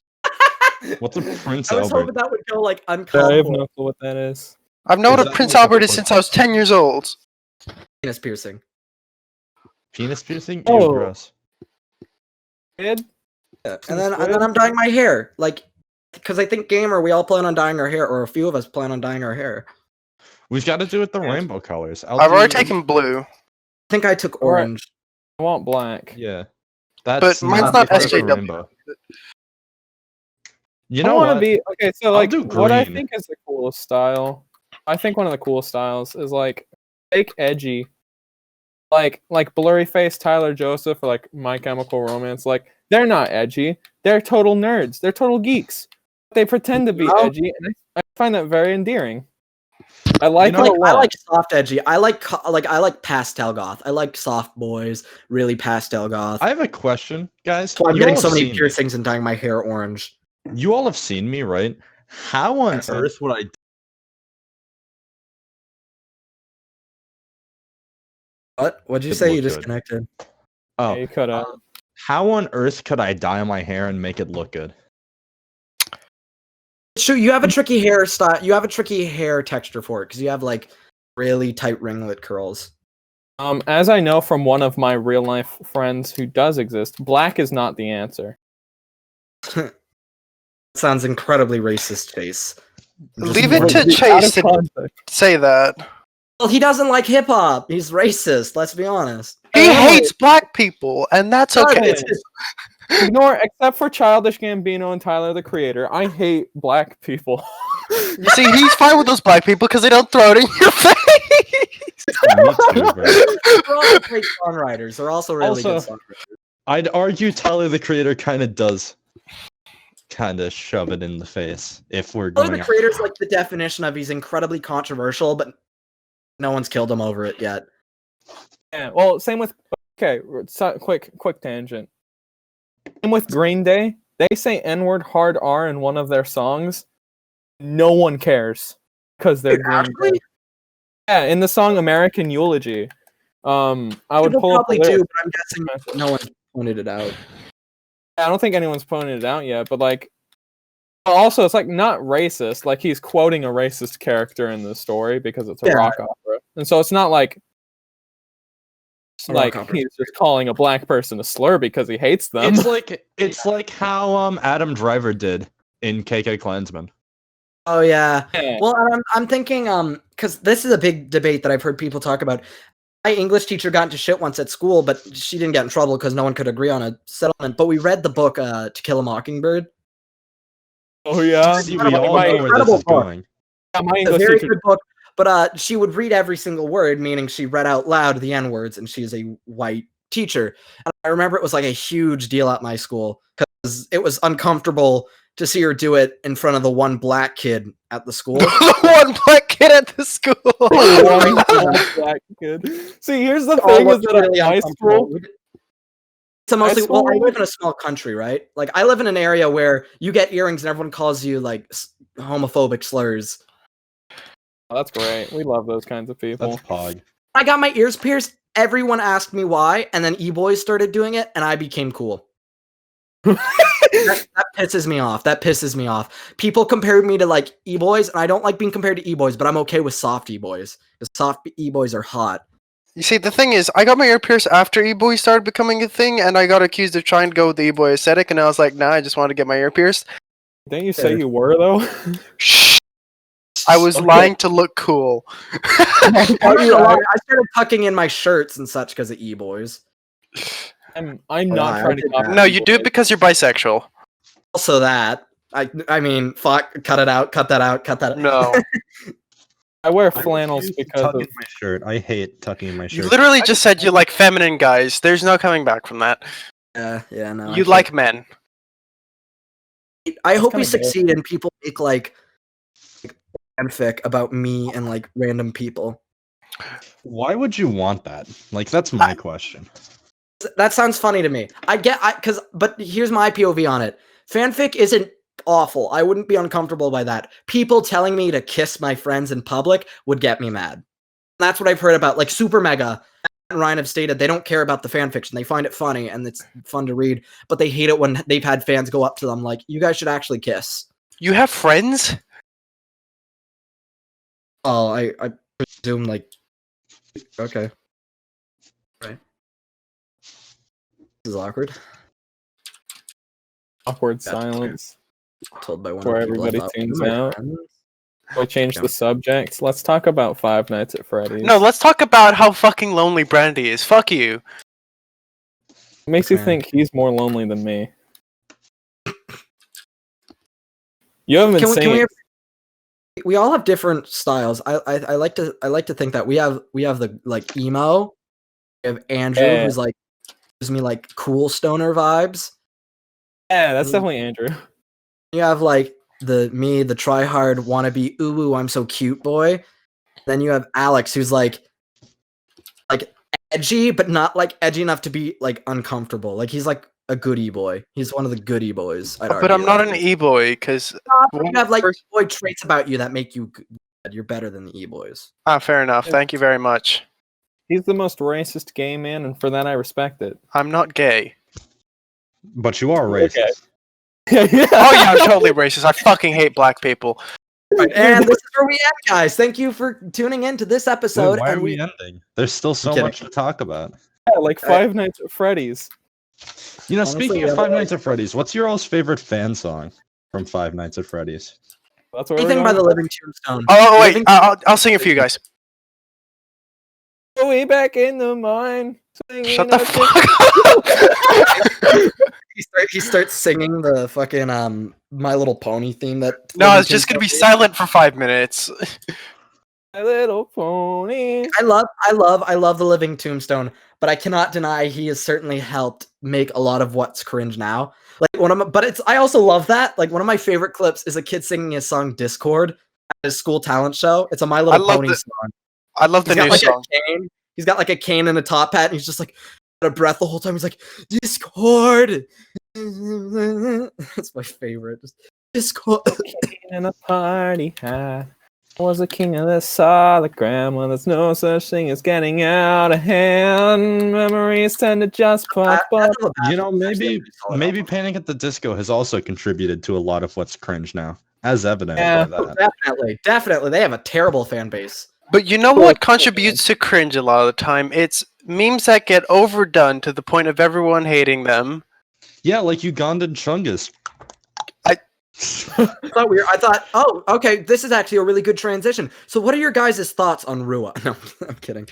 What's a Prince I was Albert? hoping that would go like I have uncalled no clue what that is. I've known Is what a that Prince like a Albert is Prince- since I was 10 years old. penis piercing. Penis piercing? Ew, Oh. gross. Kid? Yeah. And then I'm dyeing my hair, like, because I think gamer we all plan on dyeing our hair, or a few of us plan on dyeing our hair. We've got to do it the Yeah. rainbow colors. I've already taken blue. I think I took Alright. orange. I want black. Yeah, that's mine's not part of the SJW. rainbow. You I know want to what? be okay. So I'll like, do what I green. think is the coolest style. I think one of the coolest styles is like fake edgy, like blurry face Tyler Joseph or like My Chemical Romance. Like they're not edgy. They're total nerds. They're total geeks. They pretend to be No. edgy, and I find that very endearing. I like know, it a lot. I like soft edgy. I like pastel goth. I like soft boys, really pastel goth. I have a question, guys. That's why I'm You getting all so have many seen me. piercings and dyeing my hair orange. You all have seen me, right? How on Yes, sir. earth would I? What? What'd you It say? You looked good. disconnected. Oh, you could have. how on earth could I dye my hair and make it look good? Sure, you have a tricky hair style. You have a tricky hair texture for it because you have like really tight ringlet curls. As I know from one of my real life friends who does exist, black is not the answer. Sounds incredibly racist, face. I'm just Leave it to warning you. Out of Chase to context. say that. Well, he doesn't like hip hop. He's racist. Let's be honest. He Oh. hates black people, and that's okay. Ignore, except for Childish Gambino and Tyler the Creator. I hate black people. You see, he's fine with those black people because they don't throw it in your face. Me too, bro. They're also great songwriters. They're also really good Also- songwriters. I'd argue Tyler the Creator kind of does, kind of shove it in the face if we're Tyler going. the Creator's like the definition of he's incredibly controversial, but no one's killed him over it yet. Yeah, well, same with quick tangent. Same with Green Day. They say N-word hard R in one of their songs. No one cares because they're Dude, Green actually? Day. Yeah, in the song American Eulogy. I would People pull up the probably do, lyrics. but I'm guessing no one pointed it out. I don't think anyone's pointed it out yet, but like, also it's like not racist. Like he's quoting a racist character in the story because it's a Yeah. rock opera, and so it's not like A rock like opera. he's just calling a black person a slur because he hates them. It's like how Adam Driver did in KK Klansman. Oh yeah. Yeah. Well, I'm thinking because this is a big debate that I've heard people talk about. My English teacher got into shit once at school, but she didn't get in trouble because no one could agree on a settlement. But we read the book To Kill a Mockingbird. Oh yeah. See, we incredible- all know where this incredible is book. going. Yeah, my It's a English very teacher. good book. But she would read every single word, meaning she read out loud the N words, and she's a white teacher. And I remember it was like a huge deal at my school because it was uncomfortable to see her do it in front of the one black kid at the school. The one black kid at the school. One black kid. See, here's the All thing: is looked that really at my uncomfortable. school, It's a mostly well, I school- live in a small country, right? Like I live in an area where you get earrings and everyone calls you like homophobic slurs. oh, that's great. We love those kinds of people. That's Pog. I got my ears pierced. Everyone asked me why, and then e-boys started doing it, and I became cool. that pisses me off. That pisses me off. People compared me to like e-boys, and I don't like being compared to e-boys, but I'm okay with soft e-boys because soft e-boys are hot. You see, the thing is, I got my ear pierced after e-boy started becoming a thing, and I got accused of trying to go with the e-boy aesthetic, and I was like, nah, I just wanted to get my ear pierced. Didn't you say you were though? Shh. I was Okay. lying to look cool. I'm not gonna lie, I started tucking in my shirts and such because of e-boys. I'm I not trying to did copy. that. No, you do it because you're bisexual. Also that. I mean, fuck, cut it out, cut that out, cut that out. No. I wear I flannels refuse to because tuck of in my shirt. I hate tucking in my You shirt. literally just said you like feminine guys. There's no coming back from that. Yeah, no. You like men. I hope we kinda gay. succeed and people make like fanfic about me and like random people. Why would you want that? Like, that's my question. That sounds funny to me. But here's my POV on it. Fanfic isn't awful. I wouldn't be uncomfortable by that. People telling me to kiss my friends in public would get me mad. That's what I've heard about. Like Super Mega and Ryan have stated they don't care about the fanfiction. They find it funny and it's fun to read, but they hate it when they've had fans go up to them like, "You guys should actually kiss." You have friends? Oh, I presume like, okay, right. This is awkward. awkward That's silence. Told by one Where of the people I everybody thought were tunes my out. friends. We change Yeah. the subject. Let's talk about Five Nights at Freddy's. No, let's talk about how fucking lonely Brandi is. Fuck you. It makes you Man. think he's more lonely than me. You haven't been Can singing. we all have different styles. I like to think that we have the like emo. We have Andrew Yeah. who's like gives me like cool stoner vibes. Yeah, that's definitely Andrew. You have like the try hard wannabe ooh I'm so cute boy. Then you have Alex who's like edgy, but not like edgy enough to be like uncomfortable. Like he's like a goody boy. He's one of the goody boys. I'd But I'm argue. not an e-boy, because... You have like boy traits about you that make you good. You're better than the e-boys. Ah, fair enough. Thank you very much. He's the most racist gay man, and for that I respect it. I'm not gay. But you are Okay. racist. yeah. Oh yeah, I'm totally racist. I fucking hate black people. Right, and this is where we end, guys. Thank you for tuning in to this Wait, episode. why And are we ending? There's still so kidding. much to talk about. Yeah, like Five Nights at Freddy's. You know, Honestly, speaking yeah, of Five but- Nights at Freddy's, what's your all's favorite fan song from Five Nights at Freddy's? That's where we're anything by going the with Living Tombstone. Oh wait, Living- I'll sing it for you guys. that. Way back in the mine. Shut the fuck fuck up. He starts singing the fucking My Little Pony theme. That No, Living it's just gonna be Tombstone silent for 5 minutes. My Little Pony. I love the Living Tombstone, but I cannot deny he has certainly helped make a lot of what's cringe now. Like I also love that. Like one of my favorite clips is a kid singing his song Discord at his school talent show. It's a My Little love Pony the- song. I love the He's got new like song. a cane. He's got like a cane and a top hat, and he's just like out of breath the whole time. He's like, Discord. That's my favorite. Just, Discord. In a party hat. I was a king of this hologram. Well, there's no such thing as getting out of hand. Memories tend to just pop up. You know, maybe Panic at the Disco has also contributed to a lot of what's cringe now, as evident Yeah. by that. Definitely. They have a terrible fan base. But you know what contributes to cringe a lot of the time? It's memes that get overdone to the point of everyone hating them. Yeah, like Ugandan Chungus. I thought, oh, okay, this is actually a really good transition. So what are your guys' thoughts on Rua? No, I'm kidding.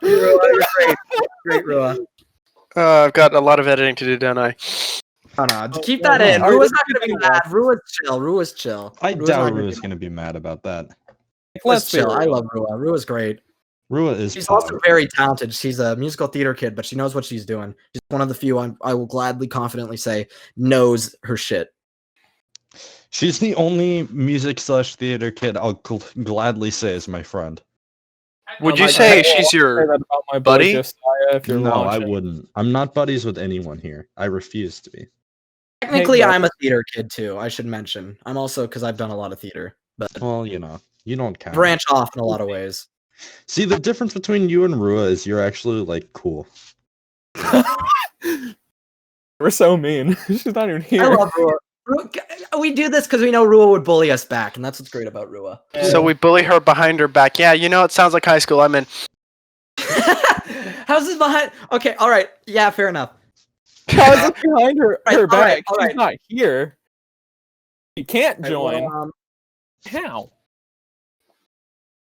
Rua, you're great. Great, Rua. I've got a lot of editing to do, don't I? Oh, no, keep that in. Alright, Rua's let's not going to be keep mad. Rua's chill. I Rua's doubt not gonna Rua's be- going to be mad about that. Rua's be chill. I real. love Rua. Rua's great. Rua is She's pog. also very talented. She's a musical theater kid, but she knows what she's doing. She's one of the few I will gladly, confidently say knows her shit. She's the only music/theater kid I'll gladly say is my friend. Would Oh you my say God. she's Say your... that about my buddy? boy Josiah if you're No, watching. I wouldn't. I'm not buddies with anyone here. I refuse to be. Technically, Hey, I'm a theater kid too. I should mention. I'm also because I've done a lot of theater, but Well, you know, you don't count. branch off in a lot of ways. See, the difference between you and Rua is you're actually like cool. We're so mean. She's not even here. I love Rua. We do this because we know Rua would bully us back, and that's what's great about Rua. So we bully her behind her back. Yeah, you know, it sounds like high school. I'm in. How's this behind? Okay, all right. Yeah, fair enough. How is it behind her, Right, her all back? right, all She's right. not here. You can't Right, join. well, How?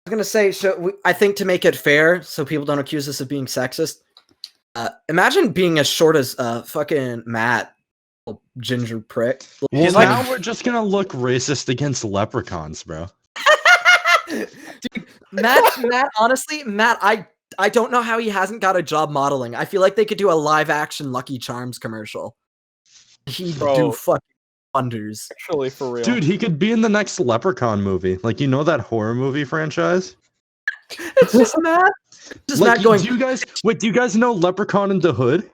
I was gonna say, I think to make it fair, so people don't accuse us of being sexist. Imagine being as short as fucking Matt, little ginger prick. Well, He's like- now we're just gonna look racist against leprechauns, bro. Dude, Matt, honestly, Matt, I don't know how he hasn't got a job modeling. I feel like they could do a live action Lucky Charms commercial. He'd Bro. do fucking wonders. Actually, for real. Dude, he could be in the next Leprechaun movie. Like, you know that horror movie franchise? It's just Matt. Just Like, Matt going. do you guys know Leprechaun in the Hood?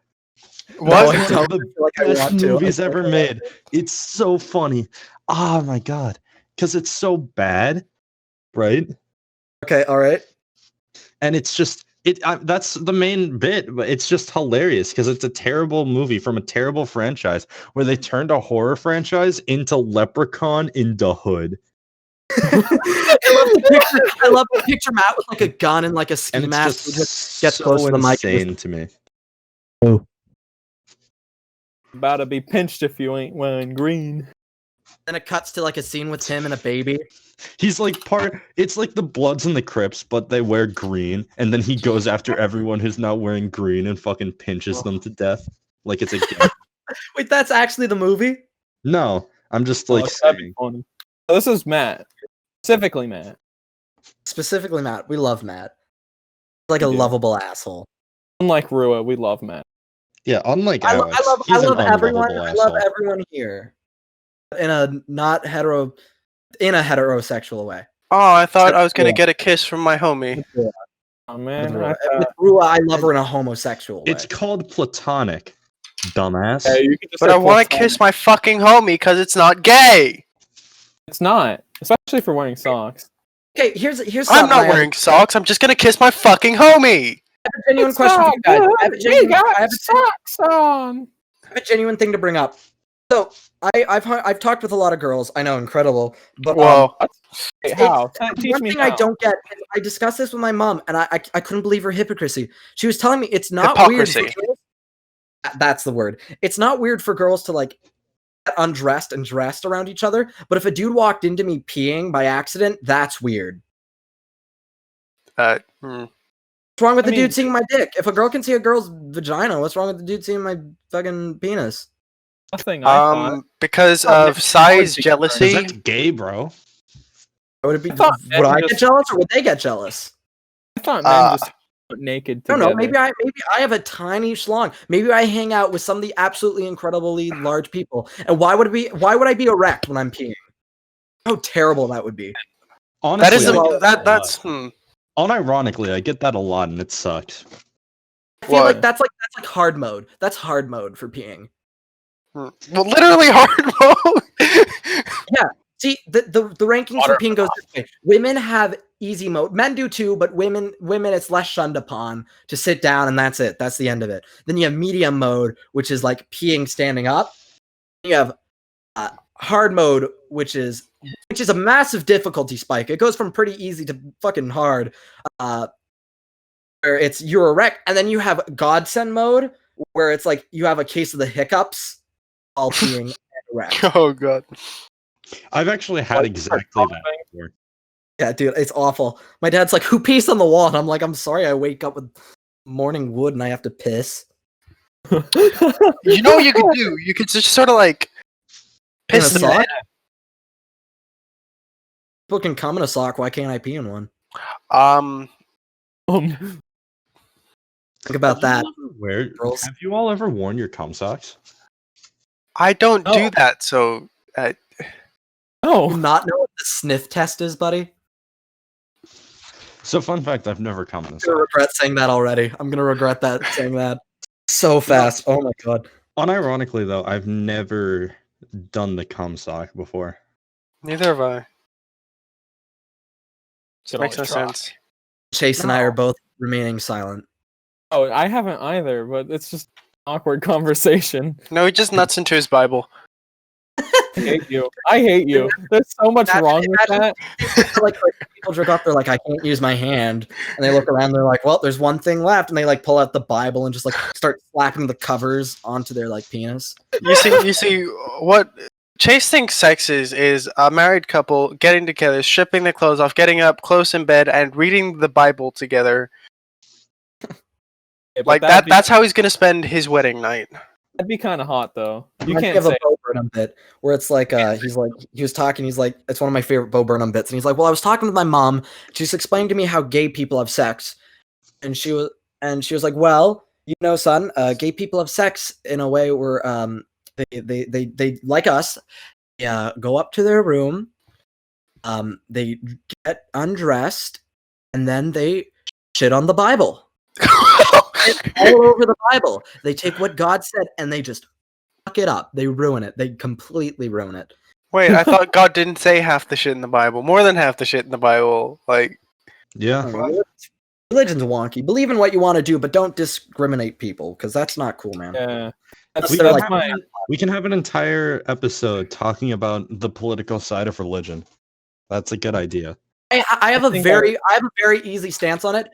What? I It's don't one of the feel like I best want to. movies ever made. It's so funny. Oh my god. Because it's so bad, right? Okay, all right. And it's just that's the main bit, but it's just hilarious because it's a terrible movie from a terrible franchise where they turned a horror franchise into Leprechaun in the Hood. I love to picture Matt with like a gun and like a ski And it's mask. Who just just gets so close to the mic. and insane to me. About to be pinched if you ain't wearing green. Then it cuts to like a scene with him and a baby. He's like it's like the Bloods and the Crips, but they wear green, and then he goes after everyone who's not wearing green and fucking pinches them to death. Like it's a game. Wait, that's actually the movie? No, I'm just like That'd be saying. funny. So this is Matt. Specifically Matt. Specifically Matt. We love Matt. Like a We do. lovable asshole. Unlike Rua, we love Matt. Yeah, unlike I Alex, love he's an everyone. unlovable I love asshole. everyone here. In a heterosexual way. Oh, I thought I was gonna Yeah. get a kiss from my homie. Oh man, With I Rua. thought- With Rua, I love her in a homosexual way. It's called platonic, dumbass. Hey, you can just But say I want to platonic. kiss my fucking homie because it's not gay. It's not, especially for wearing socks. Okay, here's I'm something not wearing socks. I'm just gonna kiss my fucking homie. I have a genuine question for you guys. I have a genuine, socks on. I have a genuine thing to bring up. So I've talked with a lot of girls. I know, incredible. But Whoa. Hey, it's- how? Teach one me thing how. I don't get. Is I discussed this with my mom, and I couldn't believe her hypocrisy. She was telling me it's not Hypocrisy. weird. For girls, that's the word. It's not weird for girls to like get undressed and dressed around each other. But if a dude walked into me peeing by accident, that's weird. Hmm. What's wrong with I the mean- dude seeing my dick? If a girl can see a girl's vagina, what's wrong with the dude seeing my fucking penis? Nothing. I thought. Because Oh, of size because jealousy. That's gay, bro. Would it be? I thought Would men I just- get jealous or would they get jealous? I thought men uh, just put naked I don't together. know. Maybe I have a tiny schlong. Maybe I hang out with some of the absolutely incredibly large people. And why would I be erect when I'm peeing? How terrible that would be. Honestly, That is I get that a lot. that's Unironically, I get that a lot, and it sucks. I feel What? like that's like hard mode. That's hard mode for peeing. Well, literally hard mode. See, the rankings for peeing goes this way. Women have easy mode. Men do too, but women it's less shunned upon to sit down and that's it. That's the end of it. Then you have medium mode, which is like peeing standing up. You have hard mode, which is a massive difficulty spike. It goes from pretty easy to fucking hard. Where it's you're erect, and then you have godsend mode, where it's like you have a case of the hiccups while peeing erect. Oh god. I've actually had exactly that before. Yeah, dude, it's awful. My dad's like, "Who pees on the wall?" And I'm like, "I'm sorry, I wake up with morning wood and I have to piss." You know what you could do? You could just sort of like In a piss the sock? bed. People can come in a sock. Why can't I pee in one? Think about that. Girls. Have you all ever worn your cum socks? I don't Oh. do that, so Do you no. not know what the sniff test is, buddy? So, fun fact: I've never cum in a I'm gonna sock. regret saying that already. I'm gonna regret that saying that so fast. Oh my god. Unironically, though, I've never done the cum sock before. neither have I. Should Makes no always try. sense. Chase and I are both remaining silent. Oh, I haven't either, but it's just awkward conversation. No, he just nuts into his Bible. I hate you. I hate you. There's so much Imagine- wrong with that. like people jerk off, they're like, I can't use my hand, and they look around, they're like, well, there's one thing left, and they like pull out the Bible and just like start slapping the covers onto their like penis. You see what Chase thinks sex is a married couple getting together, stripping their clothes off, getting up close in bed, and reading the Bible together. Yeah, Like that. That's how he's gonna spend his wedding night. That'd be kind of hot, though. You Reminds me can't of a say. Bo Burnham bit where it's like he was talking, he's like, it's one of my favorite Bo Burnham bits, and he's like, well, I was talking with my mom, she's explained to me how gay people have sex, and she was like, well, you know, son, gay people have sex in a way where they like us, go up to their room, they get undressed, and then they shit on the Bible. All over the Bible. They take what God said and they just fuck it up. They ruin it. They completely ruin it. Wait, I thought God didn't say half the shit in the Bible. More than half the shit in the Bible. Like, Yeah. Religion's wonky. Believe in what you want to do, but don't discriminate people, because that's not cool, man. Yeah. We can have an entire episode talking about the political side of religion. That's a good idea. I have a very easy stance on it.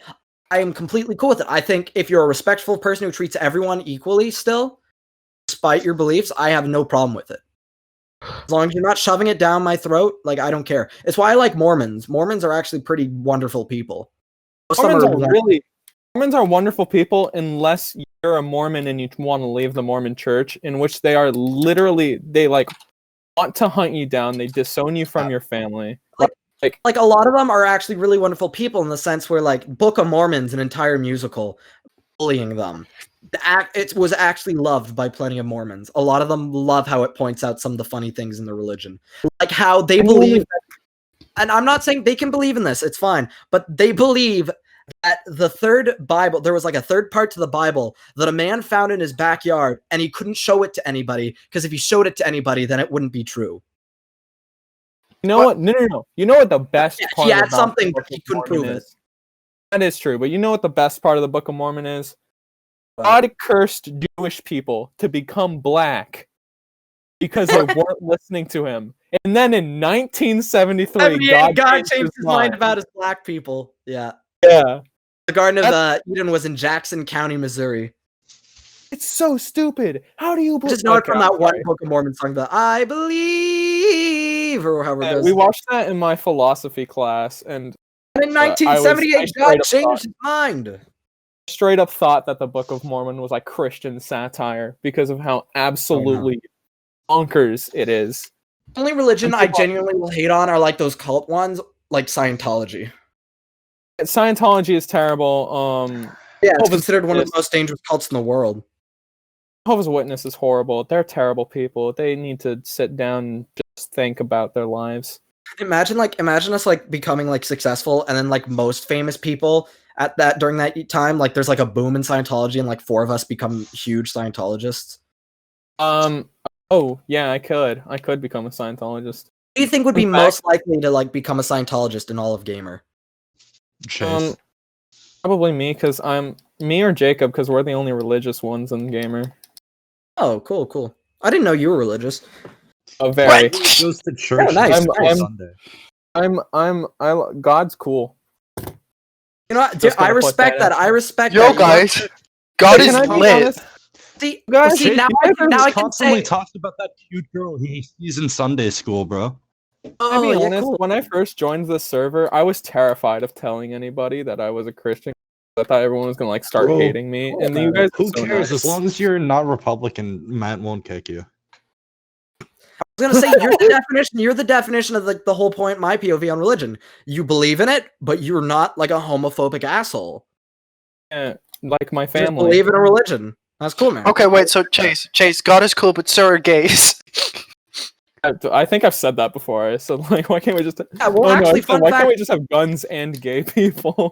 I am completely cool with it. I think if you're a respectful person who treats everyone equally still, despite your beliefs, I have no problem with it. As long as you're not shoving it down my throat, like, I don't care. It's why I like Mormons. Mormons are actually pretty wonderful people. Mormons are wonderful people unless you're a Mormon and you want to leave the Mormon church, in which they are literally, they like want to hunt you down. They disown you from your family. Like a lot of them are actually really wonderful people in the sense where, like, Book of Mormon's an entire musical bullying them. It was actually loved by plenty of Mormons. A lot of them love how it points out some of the funny things in the religion. Like how they believe that, and I'm not saying they can believe in this, it's fine, but they believe that the third Bible, there was like a third part to the Bible that a man found in his backyard and he couldn't show it to anybody because if he showed it to anybody, then it wouldn't be true. You know what? No. You know what the best part he had about something, the Book but he of couldn't Mormon prove is? That is true, but you know what the best part of the Book of Mormon is? God cursed Jewish people to become black because they weren't listening to him. And then in 1973, God changed his mind about his black people. Yeah. Yeah. The Garden of Eden was in Jackson County, Missouri. It's so stupid. How do you believe? Just know it from that one Book of Mormon song, the I Believe, or however it goes. We watched that in my philosophy class, and in 1978, God changed his mind. Straight up thought that the Book of Mormon was like Christian satire because of how absolutely bonkers it is. The only religion I genuinely will hate on are like those cult ones, like Scientology. Scientology is terrible. Yeah, it's considered one of the most dangerous cults in the world. Jehovah's Witness is horrible. They're terrible people. They need to sit down and just think about their lives. Imagine us like becoming like successful, and then like most famous people at that during that time, like there's like a boom in Scientology, and like 4 of us become huge Scientologists. Oh yeah, I could become a Scientologist. Who do you think would be most likely to like become a Scientologist in all of Gamer? Chase. Probably me, because me or Jacob, because we're the only religious ones in Gamer. Oh, cool. I didn't know you were religious. Oh, very. He goes to church. Oh, nice. Sunday. God's cool. You know what? Dude, I respect that. I respect that. Yo, guys, God is lit. See, now I can constantly talks about that cute girl he's in Sunday school, bro. I'll be honest, cool. When I first joined the server, I was terrified of telling anybody that I was a Christian. I thought everyone was gonna like start hating me. And you guys, who cares? As long as you're not Republican, Matt won't kick you. I was gonna say you're the definition of like the whole point. My POV on religion. You believe in it, but you're not like a homophobic asshole. Yeah, like my family. You just believe in a religion. That's cool, man. Okay, wait. So Chase, God is cool, but so are gays. I think I've said that before. So like, why can't we just? Yeah, well, actually, why can't we just have guns and gay people?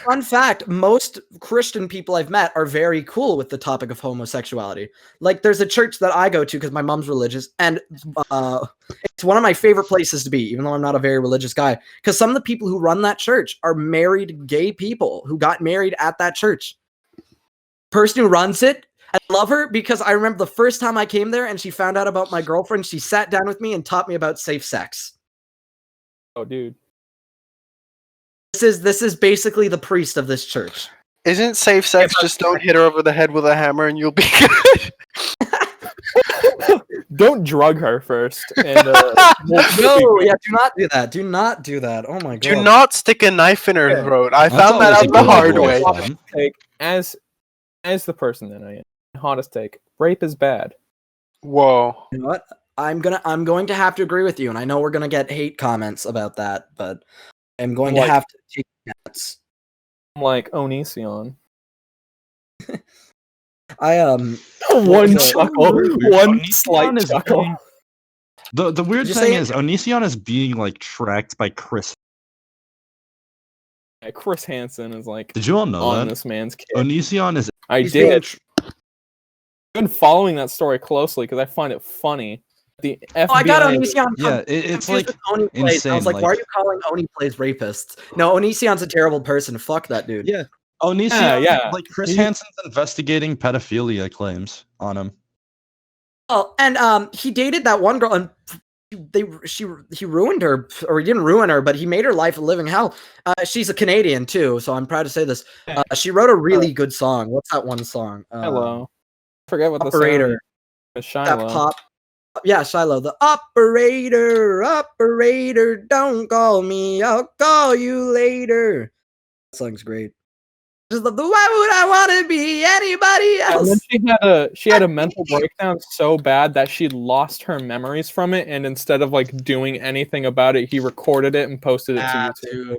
Fun fact: most Christian people I've met are very cool with the topic of homosexuality. Like, there's a church that I go to because my mom's religious, and it's one of my favorite places to be, even though I'm not a very religious guy. Because some of the people who run that church are married gay people who got married at that church. Person who runs it. I love her because I remember the first time I came there and she found out about my girlfriend. She sat down with me and taught me about safe sex. Oh, dude. This is basically the priest of this church. Isn't safe sex just don't hit her over the head with a hammer and you'll be good? Don't drug her first. And No, yeah, do not do that. Do not do that. Oh my god. Do not stick a knife in her Yeah. throat. I That's found that always out a the good hard rule way. of thumb. take as the person that I am. Hottest take: rape is bad. Whoa. You know what? I'm going to have to agree with you, and I know we're gonna get hate comments about that, but I'm going to Like- have to take that. I'm like Onision. I One the- chuckle, Weird. one Onision slight is chuckle. being- The weird Did you thing say- is Onision is being like tracked by Chris. Yeah, Chris Hansen is like Did you all know on that? this man's kid. Onision is I He's did. being I've been following that story closely because I find it funny. The FBI. Oh, I got Onision. yeah, it's confused like with Oni Plays. I insane. was like, why are like you calling Oni Plays rapists? No, Onision's a terrible person. Fuck that dude. yeah, Onision. Yeah. Like Chris He- Hansen's investigating pedophilia claims on him. Oh, and he dated that one girl, and he ruined her, or he didn't ruin her, but he made her life a living hell. She's a Canadian too, so I'm proud to say this. She wrote a really good song. What's that one song? Hello. I forget what the Operator. song is. That Shiloh. pop. Yeah, Shiloh. The operator, don't call me. I'll call you later. That song's great. Just love the why would I want to be anybody And then else? she had a mental breakdown so bad that she lost her memories from it, and instead of like doing anything about it, he recorded it and posted it to YouTube.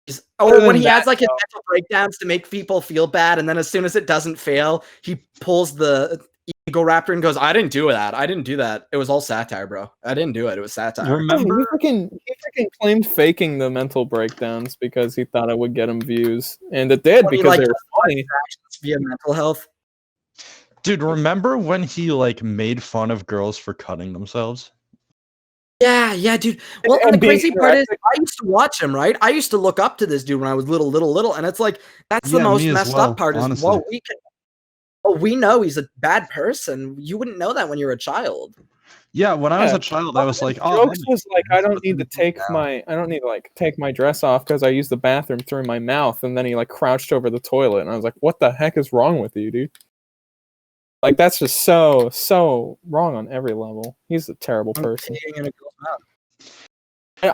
Dude. Other Or when than he has that, like his mental breakdowns to make people feel bad, and then as soon as it doesn't fail, he pulls the ego raptor and goes, "I didn't do that. I didn't do that. It was all satire, bro. I didn't do it. It was satire." Remember? He freaking claimed faking the mental breakdowns because he thought it would get him views, and it did When he, because like, they were funny. Via mental health. Dude, remember when he like made fun of girls for cutting themselves? Yeah, dude. Well, And and the being crazy part is, correct- I used to watch him, right? I used to look up to this dude when I was little, and it's like that's the Yeah, most me as messed well, up part. Is honestly. well, we know he's a bad person. You wouldn't know that when you're a child. Yeah, when I was Yeah. a child, I was like, oh, Jokes was like, I don't need to take now. I don't need to like take my dress off because I used the bathroom through my mouth, and then he like crouched over the toilet, and I was like, what the heck is wrong with you, dude? Like that's just so wrong on every level. He's a terrible person. Peeing in a girl's mouth.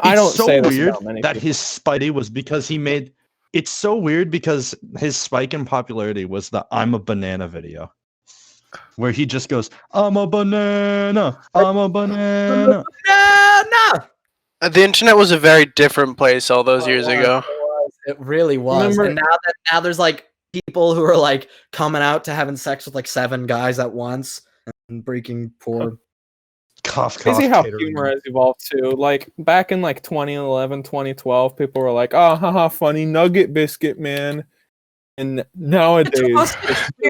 I it's don't so say this weird about many that people. his Spidey was because he made. It's so weird because his spike in popularity was the "I'm a banana" video, where he just goes, "I'm a banana, I'm a banana." No. The internet was a very different place all those years ago. It really was. Remember- And now there's like people who are like coming out to having sex with like 7 guys at once and breaking poor. Cough, cough. Crazy how catering. humor has evolved too. Like back in like 2011, 2012, people were like, "Oh, haha, funny nugget biscuit, man." And nowadays, Hey,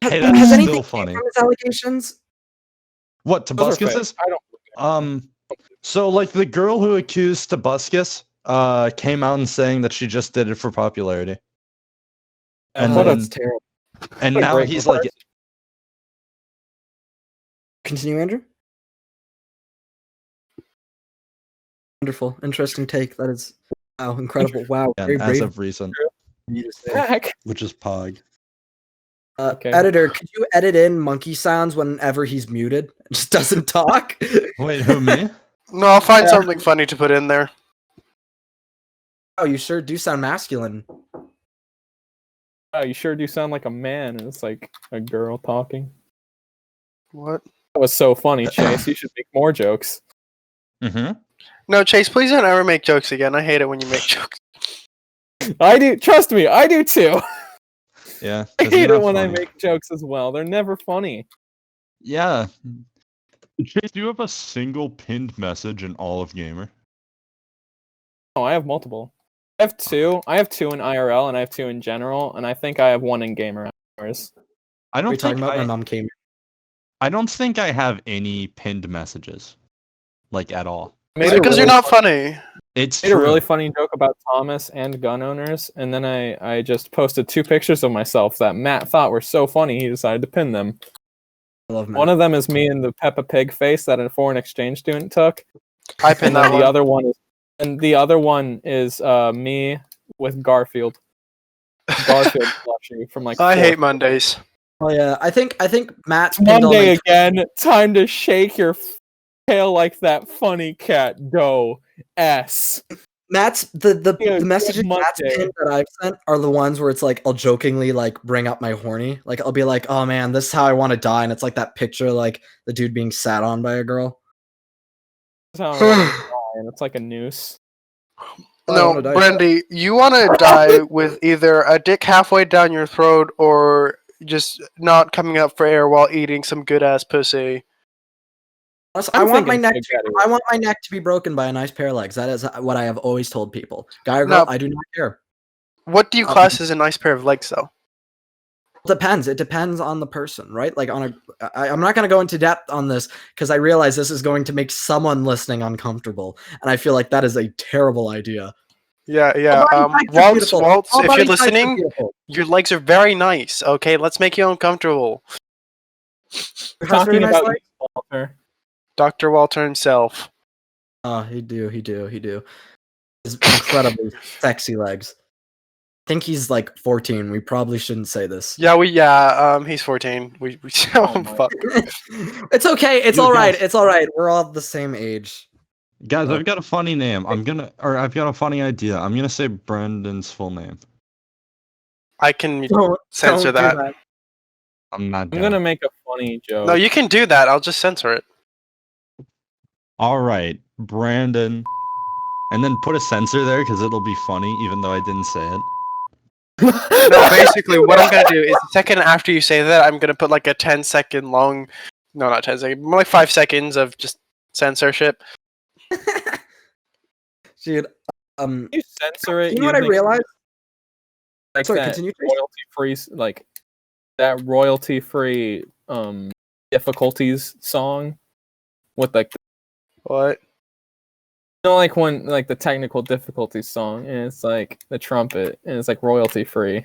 Has that's anything still changed funny. from his allegations? What those are Tobuscus fake. is? I don't. So like the girl who accused Tobuscus came out and saying that she just did it for popularity. And what then- That's terrible. And what a now great he's like, person. Continue, Andrew. Wonderful, interesting take. That is wow, incredible. Wow, very as brave of recent, of you to say. Heck. which is Pog. Okay. Editor, could you edit in monkey sounds whenever he's muted? Just doesn't talk. Wait, who me? No, I'll find something funny to put in there. Oh, you sure do sound masculine. Oh, you sure do sound like a man. And it's like a girl talking. What? That was so funny, Chase. You should make more jokes. Mm-hmm. No, Chase, please don't ever make jokes again. I hate it when you make jokes. I do. Trust me, I do too. Yeah. I 'cause you're hate it not when I funny. make jokes as well. They're never funny. Yeah. Chase, do you have a single pinned message in all of Gamer? Oh, I have multiple. I have two. I have two in IRL and I have two in general, and I think I have one in gamer hours. I What are don't you talking think about? My I, mom came. I don't think I have any pinned messages, like at all. Made It's a because really you're not funny. It's made a true. really funny joke about Thomas and gun owners, and then I just posted 2 pictures of myself that Matt thought were so funny he decided to pin them. I love Matt. One of them is me in the Peppa Pig face that a foreign exchange student took. I And pinned then that the one. other one is me with Garfield. Garfield plushie from like I hate fourth- Mondays. Oh yeah, I think Matt's It's pinned all Monday my again. Time to shake your tail like that funny cat. Go S. Matt's the Yeah, messages good Matt's Monday. pinned that I've sent are the ones where it's like I'll jokingly like bring up my horny. Like I'll be like, "Oh man, this is how I want to die," and it's like that picture like the dude being sat on by a girl. That's how I want to die, and it's like a noose. I No, wanna die. Brandi, you want to die with either a dick halfway down your throat or just not coming up for air while eating some good ass pussy. I want my thinking neck. spaghetti. I want my neck to be broken by a nice pair of legs. That is what I have always told people. Guy or No. girl, I do not care. What do you class as a nice pair of legs, though? Depends. It depends on the person, right? Like I'm not going to go into depth on this because I realize this is going to make someone listening uncomfortable, and I feel like that is a terrible idea. Yeah, yeah. All body types are Waltz, beautiful. Waltz, All if body you're types are listening, beautiful. your legs are very nice. Okay, let's make you uncomfortable. Has Talking very nice about legs. you, Walter. Dr. Walter himself. Oh, he do. His incredibly sexy legs. I think he's like 14. We probably shouldn't say this. Yeah, he's 14. We Oh my fuck. It's okay. It's You all right. guys- It's all right. We're all the same age. Guys, Oh. I've got a funny name. I've got a funny idea. I'm gonna say Brandon's full name. I can Don't censor don't do that. I'm not. I'm Done. gonna make a funny joke. No, you can do that. I'll just censor it. All right, Brandon, and then put a censor there because it'll be funny, even though I didn't say it. No, basically, what I'm gonna do is the second after you say that, I'm gonna put like a 10-second long, no, not 10 seconds, more like 5 seconds of just censorship. Dude, You censor it. you know what I using, realized? Like Sorry, that continue, Trace. royalty-free, like that royalty-free difficulties song with like What? like when like the technical difficulties song, and it's like the trumpet, and it's like royalty-free.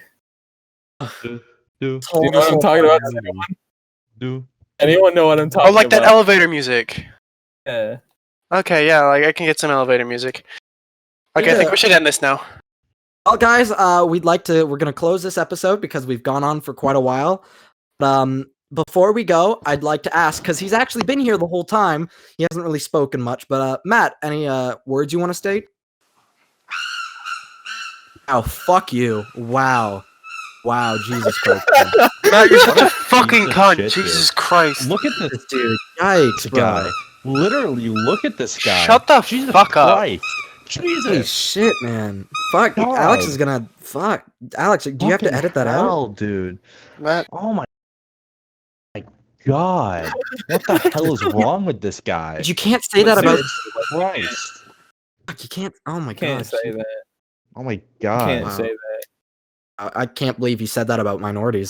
Do, You know what I'm talking about? Does do. anyone know what I'm talking Oh, like that about? elevator music. Yeah. Okay, yeah, like I can get some elevator music. Okay, I think Yeah. we should end this now. Well, guys, we're gonna close this episode because we've gone on for quite a while. But, before we go, I'd like to ask, because he's actually been here the whole time. He hasn't really spoken much, but Matt, any words you want to state? Oh, fuck you! Wow, Jesus Christ, man. Matt, you're such What a a fucking piece of cunt. shit, Jesus dude. Christ. Look at this This dude, yikes, bro. guy. Literally, look at this guy. Shut the Jesus fuck up. Christ. Holy Jesus. shit, man! Fuck, God. Alex is gonna fuck. Alex, do you have to Fucking edit that out? hell, dude. Matt, Oh my God. What the hell is wrong with this guy? You can't say that about. Jesus Christ. Fuck, you can't. Oh my Can't god! say that. Oh my Can't God. say that. I can't believe you said that about minorities.